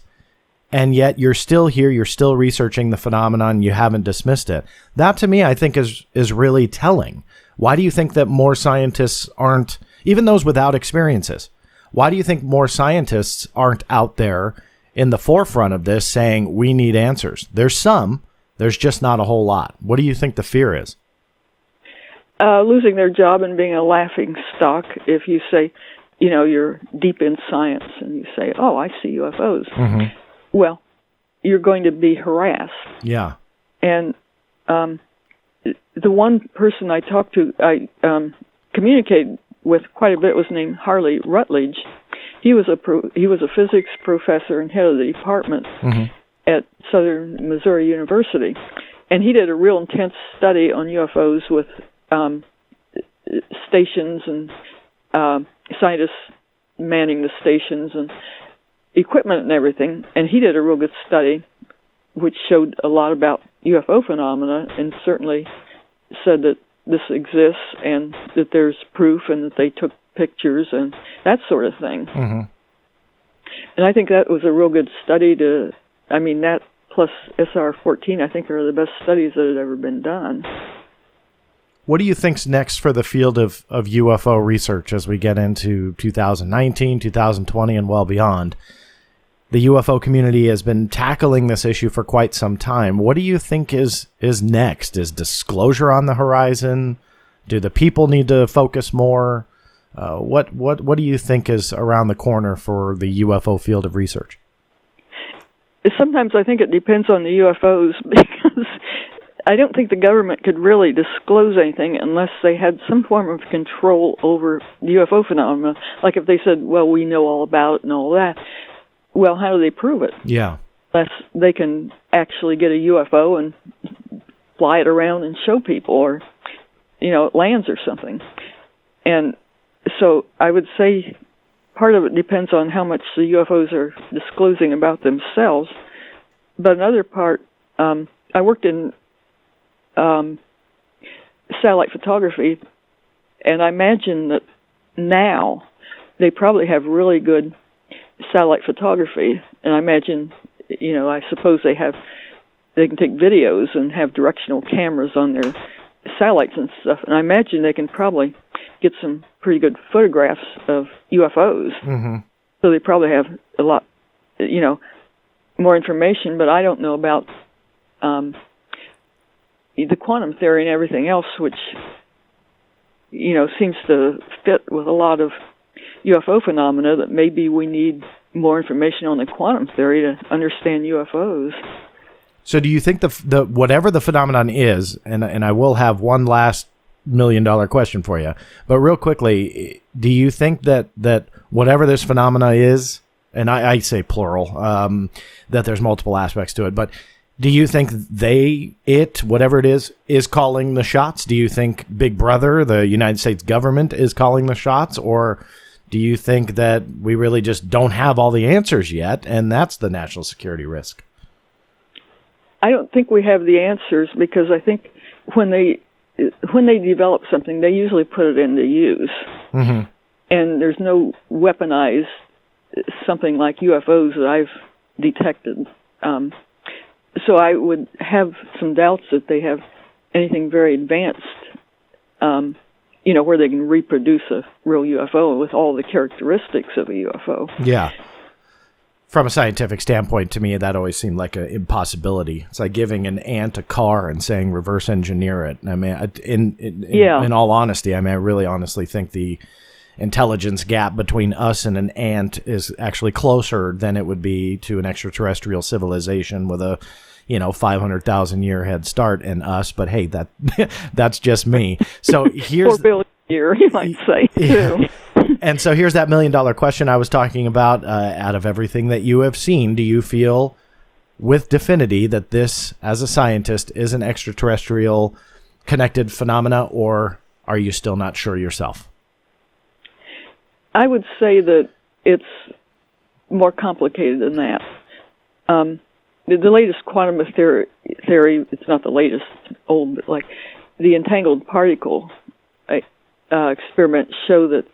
And yet you're still here, you're still researching the phenomenon, you haven't dismissed it. That to me, I think is really telling. Why do you think that more scientists aren't, even those without experiences, why do you think more scientists aren't out there in the forefront of this saying we need answers? There's some, there's just not a whole lot. What do you think the fear is? Losing their job and being a laughing stock if you say, you're deep in science and you say, oh, I see UFOs. well, you're going to be harassed. Yeah. And the one person I talked to, I communicated with quite a bit, was named Harley Rutledge. He was a physics professor and head of the department at Southern Missouri University, and he did a real intense study on UFOs with stations and scientists manning the stations and equipment and everything. And he did a real good study, which showed a lot about UFO phenomena, and certainly said that this exists and that there's proof and that they took pictures and that sort of thing. And I think that was a real good study that plus SR-14, I think, are the best studies that had ever been done. What do you think's next for the field of UFO research as we get into 2019, 2020, and well beyond? The UFO community has been tackling this issue for quite some time. What do you think is next? Is disclosure on the horizon? Do the people need to focus more? What do you think is around the corner for the UFO field of research? Sometimes I think it depends on the UFOs, because I don't think the government could really disclose anything unless they had some form of control over the UFO phenomena. Like if they said, well, we know all about it and all that. Well, how do they prove it? Yeah. Unless they can actually get a UFO and fly it around and show people, or, it lands or something. And so I would say part of it depends on how much the UFOs are disclosing about themselves. But another part, I worked in satellite photography, and I imagine that now they probably have really good satellite photography, and I imagine, I suppose they can take videos and have directional cameras on their satellites and stuff, and I imagine they can probably get some pretty good photographs of UFOs. So they probably have a lot, more information, but I don't know about the quantum theory and everything else, which, seems to fit with a lot of UFO phenomena, that maybe we need more information on the quantum theory to understand UFOs. So do you think the whatever the phenomenon is, and I will have one last $1 million question for you, but real quickly, do you think that whatever this phenomena is, and I say plural, that there's multiple aspects to it, but do you think whatever it is calling the shots? Do you think Big Brother, the United States government, is calling the shots? Or do you think that we really just don't have all the answers yet, and that's the national security risk? I don't think we have the answers, because I think when they develop something, they usually put it into use. And there's no weaponized something like UFOs that I've detected. So I would have some doubts that they have anything very advanced, where they can reproduce a real UFO with all the characteristics of a UFO. Yeah. From a scientific standpoint, to me, that always seemed like an impossibility. It's like giving an ant a car and saying reverse engineer it. I mean, in all honesty, I really honestly think the intelligence gap between us and an ant is actually closer than it would be to an extraterrestrial civilization with a 500,000 year head start in us. But hey, that's just me. So here's 4 billion year, you might say, too. And so here's that $1 million question I was talking about. Out of everything that you have seen, do you feel with definity that this, as a scientist, is an extraterrestrial connected phenomena, or are you still not sure yourself? I would say that it's more complicated than that. The latest quantum theory, it's not the latest, it's old, but like the entangled particle experiments show that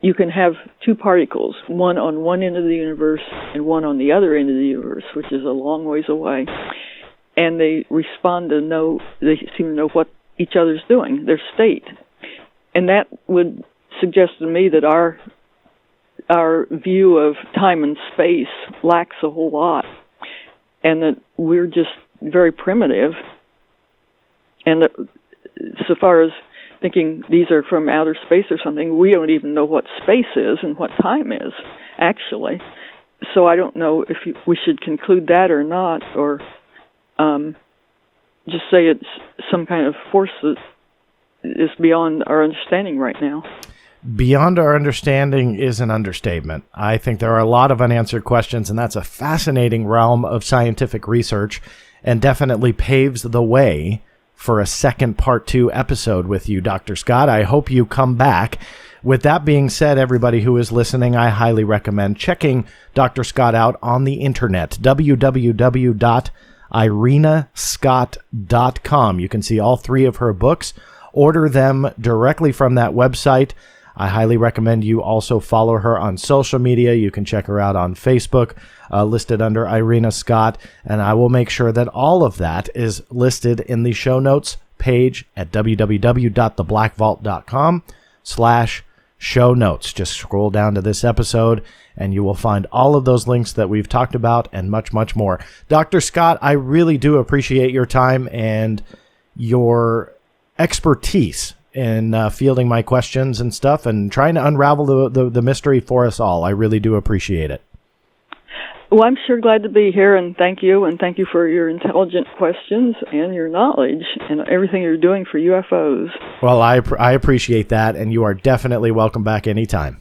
you can have two particles, one on one end of the universe and one on the other end of the universe, which is a long ways away, and they respond to they seem to know what each other's doing, their state. And that would suggest to me that our view of time and space lacks a whole lot, and that we're just very primitive, and that so far as thinking these are from outer space or something, we don't even know what space is and what time is, actually. So I don't know if we should conclude that or not, or just say it's some kind of force that is beyond our understanding right now. Beyond our understanding is an understatement. I think there are a lot of unanswered questions, and that's a fascinating realm of scientific research and definitely paves the way for a second part 2 episode with you, Dr. Scott. I hope you come back. With that being said, everybody who is listening, I highly recommend checking Dr. Scott out on the internet, www.irenascott.com. You can see all 3 of her books. Order them directly from that website. I highly recommend you also follow her on social media. You can check her out on Facebook, listed under Irena Scott, and I will make sure that all of that is listed in the show notes page at www.theblackvault.com/show notes. Just scroll down to this episode, and you will find all of those links that we've talked about and much, much more. Dr. Scott, I really do appreciate your time and your expertise in fielding my questions and stuff and trying to unravel the mystery for us all. I really do appreciate it. Well, I'm sure glad to be here, and thank you for your intelligent questions and your knowledge and everything you're doing for UFOs. Well, I appreciate that, and you are definitely welcome back anytime.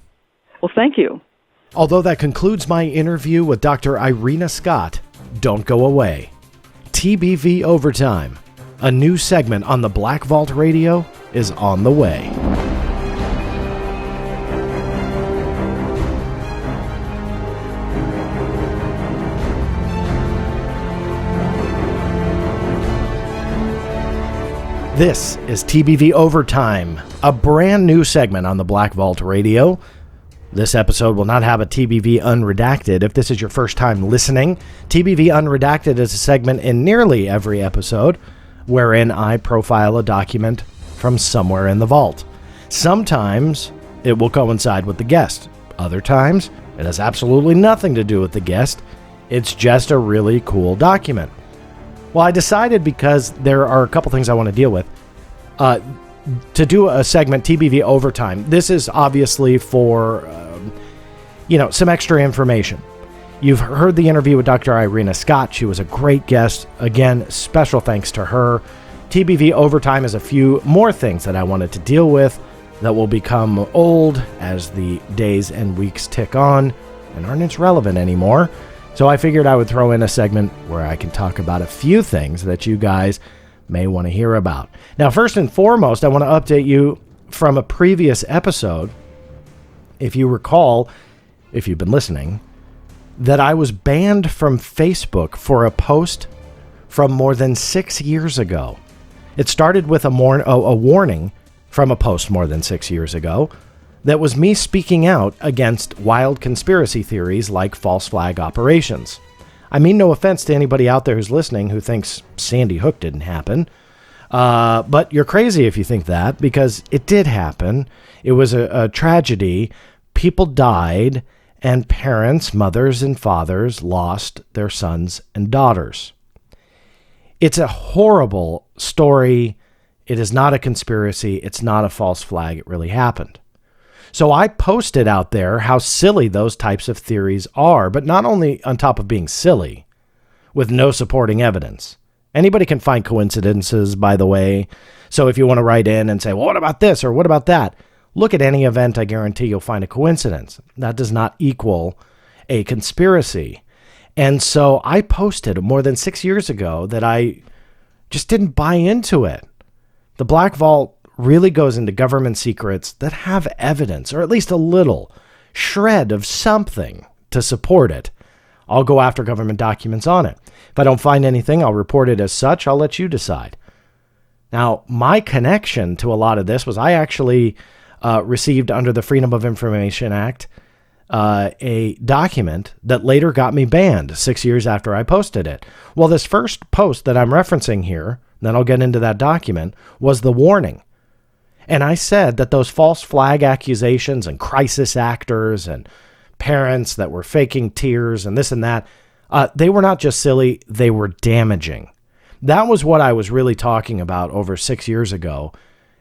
Well, thank you. Although that concludes my interview with Dr. Irena Scott, don't go away. TBV Overtime, a new segment on the Black Vault Radio, is on the way. This is TBV Overtime, a brand new segment on the Black Vault Radio. This episode will not have a TBV Unredacted. If this is your first time listening, TBV Unredacted is a segment in nearly every episode wherein I profile a document from somewhere in the vault. Sometimes it will coincide with the guest. Other times, it has absolutely nothing to do with the guest. It's just a really cool document. Well, I decided, because there are a couple things I want to deal with, to do a segment, TBV Overtime. This is obviously for, some extra information. You've heard the interview with Dr. Irena Scott. She was a great guest. Again, special thanks to her. TBV Overtime is a few more things that I wanted to deal with that will become old as the days and weeks tick on and aren't as relevant anymore. So I figured I would throw in a segment where I can talk about a few things that you guys may want to hear about. Now, first and foremost, I want to update you from a previous episode. If you recall, if you've been listening, that I was banned from Facebook for a post from more than 6 years ago. It started with a warning from a post more than 6 years ago that was me speaking out against wild conspiracy theories like false flag operations. I mean no offense to anybody out there who's listening who thinks Sandy Hook didn't happen, but you're crazy if you think that, because it did happen. It was a tragedy. People died, and parents, mothers and fathers, lost their sons and daughters. It's a horrible story. It is not a conspiracy. It's not a false flag. It really happened. So I posted out there how silly those types of theories are, but not only on top of being silly, with no supporting evidence. Anybody can find coincidences, by the way. So if you want to write in and say, well, what about this or what about that? Look at any event, I guarantee you'll find a coincidence. That does not equal a conspiracy. And so I posted more than 6 years ago that I just didn't buy into it. The Black Vault really goes into government secrets that have evidence, or at least a little shred of something to support it. I'll go after government documents on it. If I don't find anything, I'll report it as such. I'll let you decide. Now, my connection to a lot of this was I actually received under the Freedom of Information Act a document that later got me banned 6 years after I posted it. Well, this first post that I'm referencing here, then I'll get into that document, was the warning. And I said that those false flag accusations and crisis actors and parents that were faking tears and this and that, they were not just silly, they were damaging. That was what I was really talking about over 6 years ago.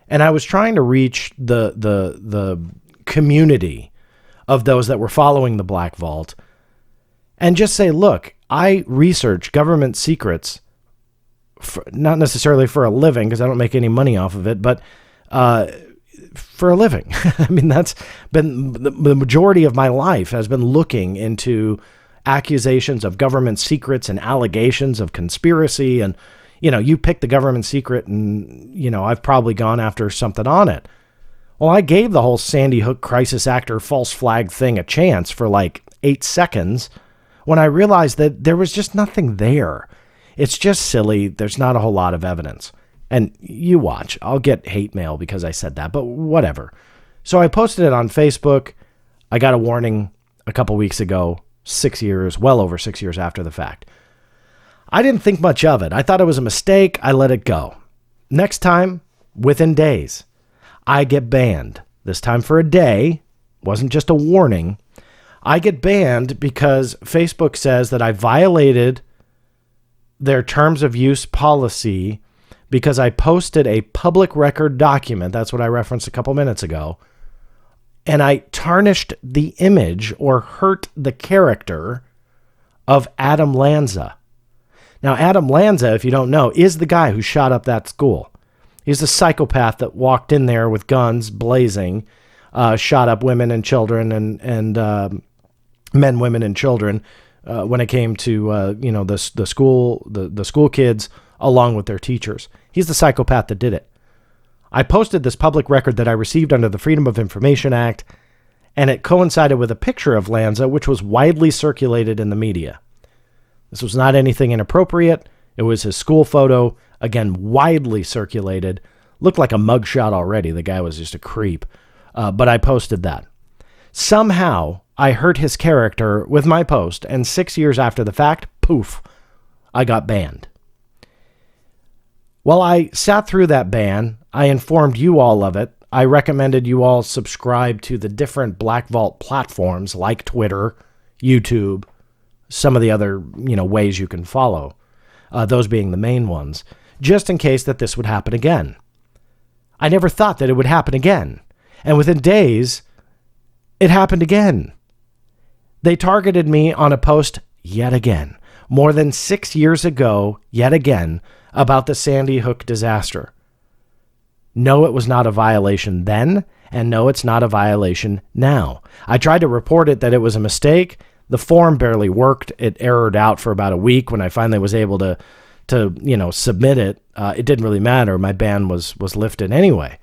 And I was trying to reach the community of those that were following the Black Vault and just say, look, I research government secrets, not necessarily for a living, because I don't make any money off of it, but for a living. I mean, that's been the majority of my life has been looking into accusations of government secrets and allegations of conspiracy. And, you pick the government secret and, I've probably gone after something on it. Well, I gave the whole Sandy Hook crisis actor false flag thing a chance for like 8 seconds when I realized that there was just nothing there. It's just silly. There's not a whole lot of evidence. And you watch, I'll get hate mail because I said that, but whatever. So I posted it on Facebook. I got a warning a couple weeks ago, well over 6 years after the fact. I didn't think much of it. I thought it was a mistake. I let it go. Next time, within days, I get banned. This time for a day. Wasn't just a warning. I get banned because Facebook says that I violated their terms of use policy because I posted a public record document. That's what I referenced a couple minutes ago. And I tarnished the image or hurt the character of Adam Lanza. Now, Adam Lanza, if you don't know, is the guy who shot up that school. He's a psychopath that walked in there with guns blazing, shot up women and children and men, women, and children when it came to the school kids along with their teachers. He's the psychopath that did it. I posted this public record that I received under the Freedom of Information Act, and it coincided with a picture of Lanza, which was widely circulated in the media. This was not anything inappropriate. It was his school photo, again, widely circulated. Looked like a mugshot already. The guy was just a creep. But I posted that. Somehow, I hurt his character with my post, and 6 years after the fact, poof, I got banned. While I sat through that ban, I informed you all of it. I recommended you all subscribe to the different Black Vault platforms like Twitter, YouTube, some of the other ways you can follow, those being the main ones, just in case that this would happen again. I never thought that it would happen again. And within days, it happened again. They targeted me on a post yet again, more than 6 years ago, yet again, about the Sandy Hook disaster. No, it was not a violation then, and no, it's not a violation now. I tried to report it that it was a mistake. The form barely worked. It errored out for about a week. When I finally was able to submit it. It didn't really matter. My ban was lifted anyway.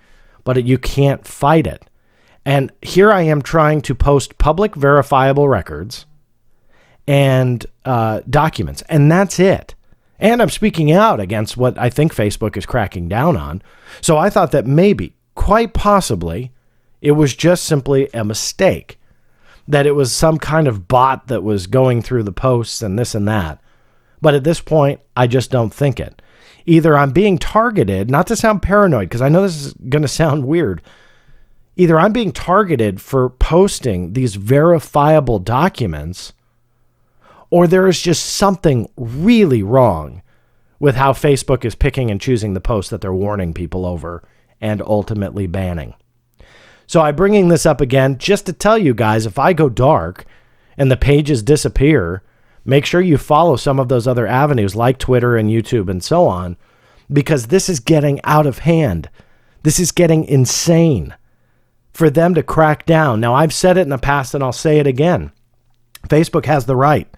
But you can't fight it. And here I am trying to post public verifiable records and documents, and that's it. And I'm speaking out against what I think Facebook is cracking down on. So I thought that maybe, quite possibly, it was just simply a mistake. That it was some kind of bot that was going through the posts and this and that. But at this point, I just don't think it. Either I'm being targeted, not to sound paranoid, because I know this is going to sound weird. Either I'm being targeted for posting these verifiable documents, or there is just something really wrong with how Facebook is picking and choosing the posts that they're warning people over and ultimately banning. So I'm bringing this up again just to tell you guys, if I go dark and the pages disappear, make sure you follow some of those other avenues like Twitter and YouTube and so on, because this is getting out of hand. This is getting insane for them to crack down. Now, I've said it in the past and I'll say it again. Facebook has the right.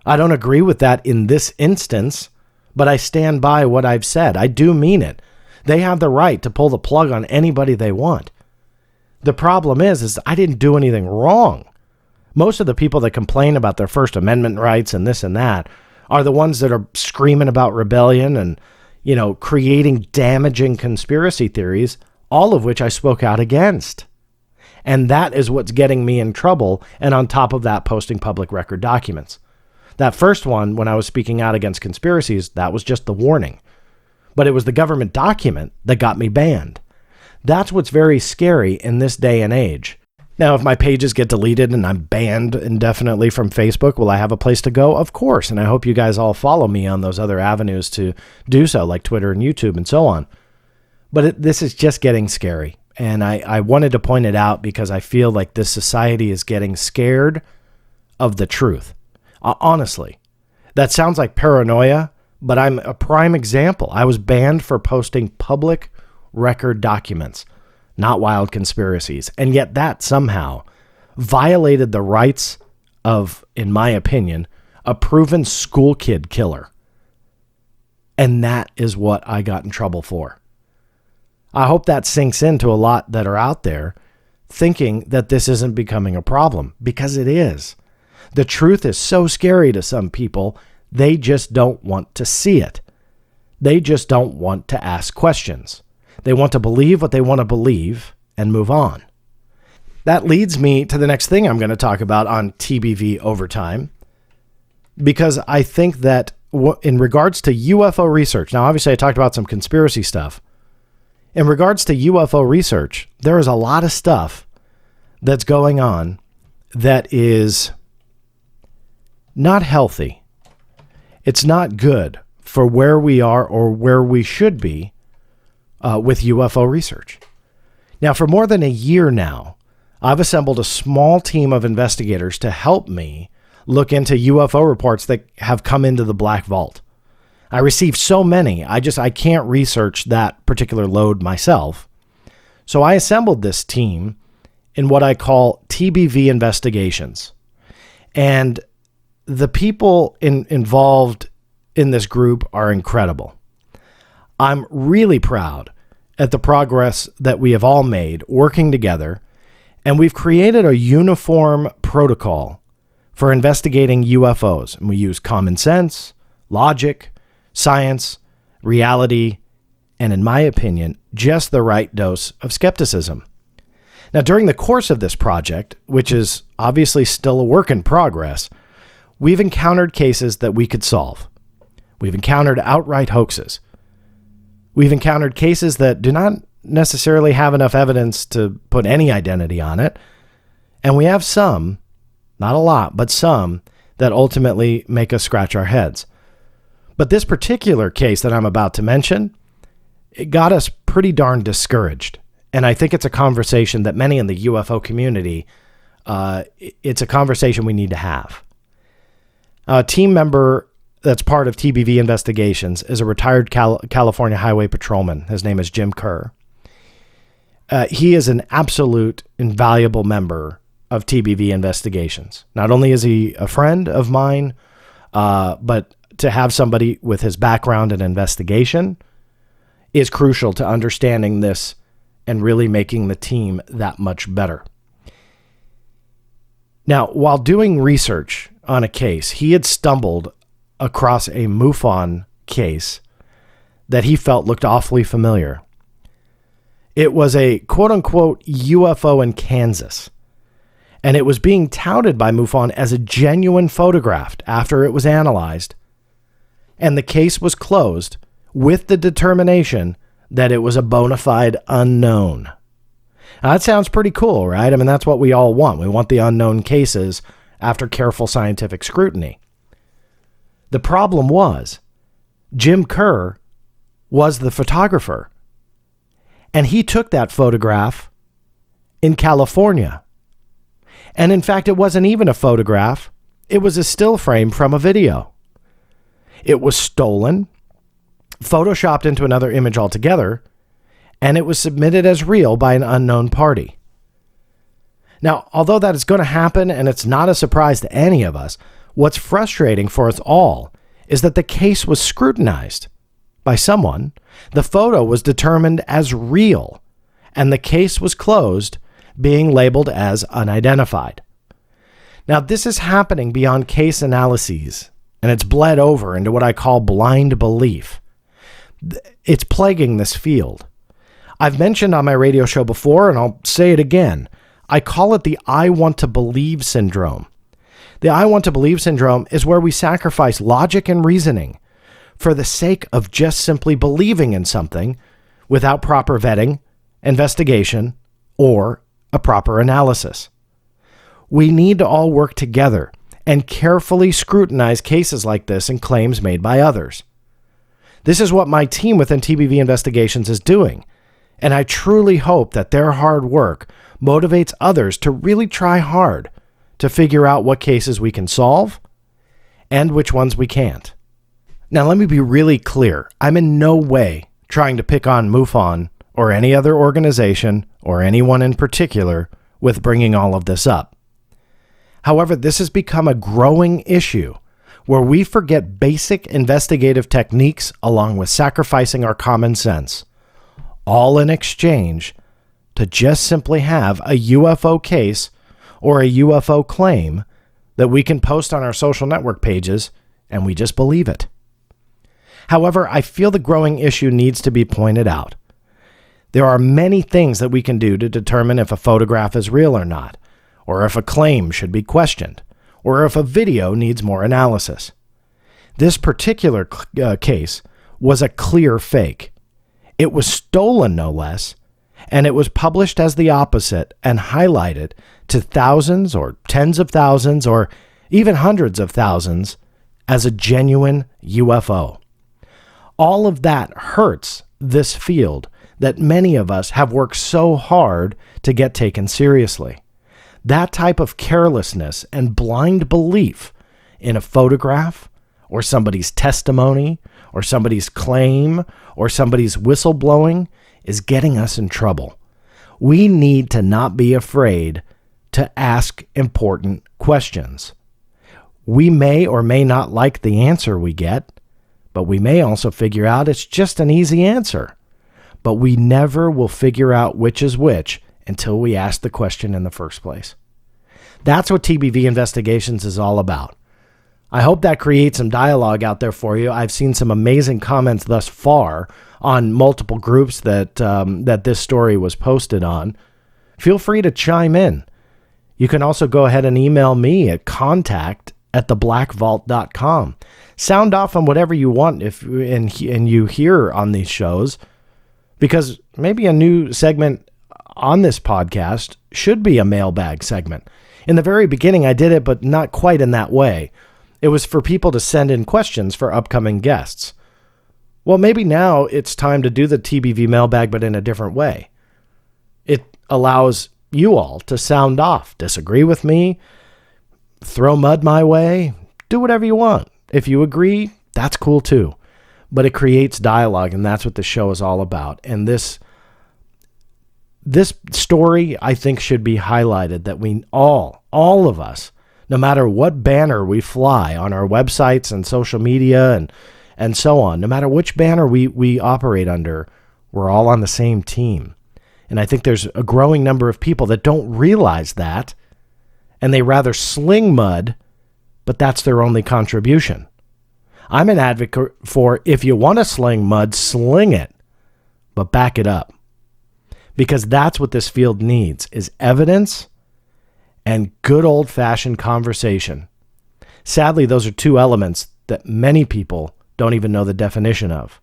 I don't agree with that in this instance, but I stand by what I've said. I do mean it. They have the right to pull the plug on anybody they want. The problem is I didn't do anything wrong. Most of the people that complain about their First Amendment rights and this and that are the ones that are screaming about rebellion and, creating damaging conspiracy theories, all of which I spoke out against. And that is what's getting me in trouble. And on top of that, posting public record documents. That first one, when I was speaking out against conspiracies, that was just the warning. But it was the government document that got me banned. That's what's very scary in this day and age. Now, if my pages get deleted and I'm banned indefinitely from Facebook, will I have a place to go? Of course. And I hope you guys all follow me on those other avenues to do so, like Twitter and YouTube and so on. But this is just getting scary. And I wanted to point it out because I feel like this society is getting scared of the truth. Honestly, that sounds like paranoia, but I'm a prime example. I was banned for posting public record documents, not wild conspiracies. And yet that somehow violated the rights of, in my opinion, a proven school kid killer. And that is what I got in trouble for. I hope that sinks into a lot that are out there thinking that this isn't becoming a problem, because it is. The truth is so scary to some people, they just don't want to see it. They just don't want to ask questions. They want to believe what they want to believe and move on. That leads me to the next thing I'm going to talk about on TBV Overtime, because I think that in regards to UFO research, now obviously I talked about some conspiracy stuff. In regards to UFO research, there is a lot of stuff that's going on that is not healthy. It's not good for where we are or where we should be with UFO research. Now, for more than a year now, I've assembled a small team of investigators to help me look into UFO reports that have come into the Black Vault. I received so many, I can't research that particular load myself. So I assembled this team in what I call TBV investigations. And the people involved in this group are incredible. I'm really proud at the progress that we have all made working together, and we've created a uniform protocol for investigating UFOs. And we use common sense, logic, science, reality, and in my opinion, just the right dose of skepticism. Now, during the course of this project, which is obviously still a work in progress, we've encountered cases that we could solve. We've encountered outright hoaxes. We've encountered cases that do not necessarily have enough evidence to put any identity on it. And we have some, not a lot, but some that ultimately make us scratch our heads. But this particular case that I'm about to mention, it got us pretty darn discouraged. And I think it's a conversation that many in the UFO community, it's a conversation we need to have. A team member that's part of TBV Investigations is a retired California highway patrolman. His name is Jim Kerr. He is an absolute invaluable member of TBV Investigations. Not only is he a friend of mine, but to have somebody with his background in investigation is crucial to understanding this and really making the team that much better. Now, while doing research on a case, he had stumbled across a MUFON case that he felt looked awfully familiar. It was a quote-unquote UFO in Kansas, and it was being touted by MUFON as a genuine photograph after it was analyzed, and the case was closed with the determination that it was a bona fide unknown. Now, that sounds pretty cool, right? I mean, that's what we all want. We want the unknown cases after careful scientific scrutiny. The problem was, Jim Kerr was the photographer, and he took that photograph in California. And in fact, it wasn't even a photograph. It was a still frame from a video. It was stolen, photoshopped into another image altogether, and it was submitted as real by an unknown party. Now, although that is going to happen, and it's not a surprise to any of us, what's frustrating for us all is that the case was scrutinized by someone, the photo was determined as real, and the case was closed, being labeled as unidentified. Now, this is happening beyond case analyses, and it's bled over into what I call blind belief. It's plaguing this field. I've mentioned on my radio show before, and I'll say it again, I call it the I want to believe syndrome. The I want to believe syndrome is where we sacrifice logic and reasoning for the sake of just simply believing in something without proper vetting, investigation, or a proper analysis. We need to all work together and carefully scrutinize cases like this and claims made by others. This is what my team within TBV Investigations is doing, and I truly hope that their hard work motivates others to really try hard to figure out what cases we can solve and which ones we can't. Now, let me be really clear. I'm in no way trying to pick on MUFON or any other organization or anyone in particular with bringing all of this up. However, this has become a growing issue where we forget basic investigative techniques along with sacrificing our common sense, all in exchange to just simply have a UFO case or a UFO claim that we can post on our social network pages and we just believe it. However, I feel the growing issue needs to be pointed out. There are many things that we can do to determine if a photograph is real or not, or if a claim should be questioned, or if a video needs more analysis. This particular case was a clear fake. It was stolen, no less, and it was published as the opposite and highlighted to thousands or tens of thousands or even hundreds of thousands as a genuine UFO. All of that hurts this field that many of us have worked so hard to get taken seriously. That type of carelessness and blind belief in a photograph or somebody's testimony or somebody's claim or somebody's whistleblowing is getting us in trouble. We need to not be afraid to ask important questions. We may or may not like the answer we get, but we may also figure out it's just an easy answer. But we never will figure out which is which until we ask the question in the first place. That's what TBV Investigations is all about. I hope that creates some dialogue out there for you. I've seen some amazing comments thus far on multiple groups that this story was posted on. Feel free to chime in. You can also go ahead and email me at contact@theblackvault.com. Sound off on whatever you want and you hear on these shows, because maybe a new segment on this podcast should be a mailbag segment. In the very beginning, I did it, but not quite in that way. It was for people to send in questions for upcoming guests. Well, maybe now it's time to do the TBV mailbag, but in a different way. It allows you all to sound off, disagree with me, throw mud my way, do whatever you want. If you agree, that's cool too. But it creates dialogue, and that's what the show is all about. And this story, I think, should be highlighted, that we all of us, no matter what banner we fly on our websites and social media and so on, no matter which banner we operate under, we're all on the same team. And I think there's a growing number of people that don't realize that, and they rather sling mud, but that's their only contribution. I'm an advocate for, if you want to sling mud, sling it, but back it up. Because that's what this field needs, is evidence and good old-fashioned conversation. Sadly, those are two elements that many people don't even know the definition of.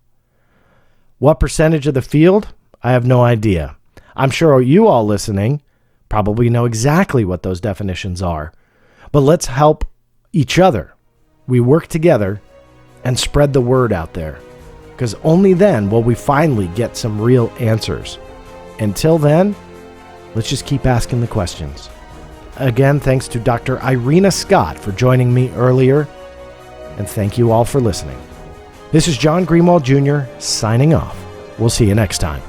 What percentage of the field? I have no idea. I'm sure you all listening probably know exactly what those definitions are. But let's help each other. We work together and spread the word out there, because only then will we finally get some real answers. Until then, let's just keep asking the questions. Again, thanks to Dr. Irena Scott for joining me earlier, and thank you all for listening. This is John Greenewald Jr. signing off. We'll see you next time.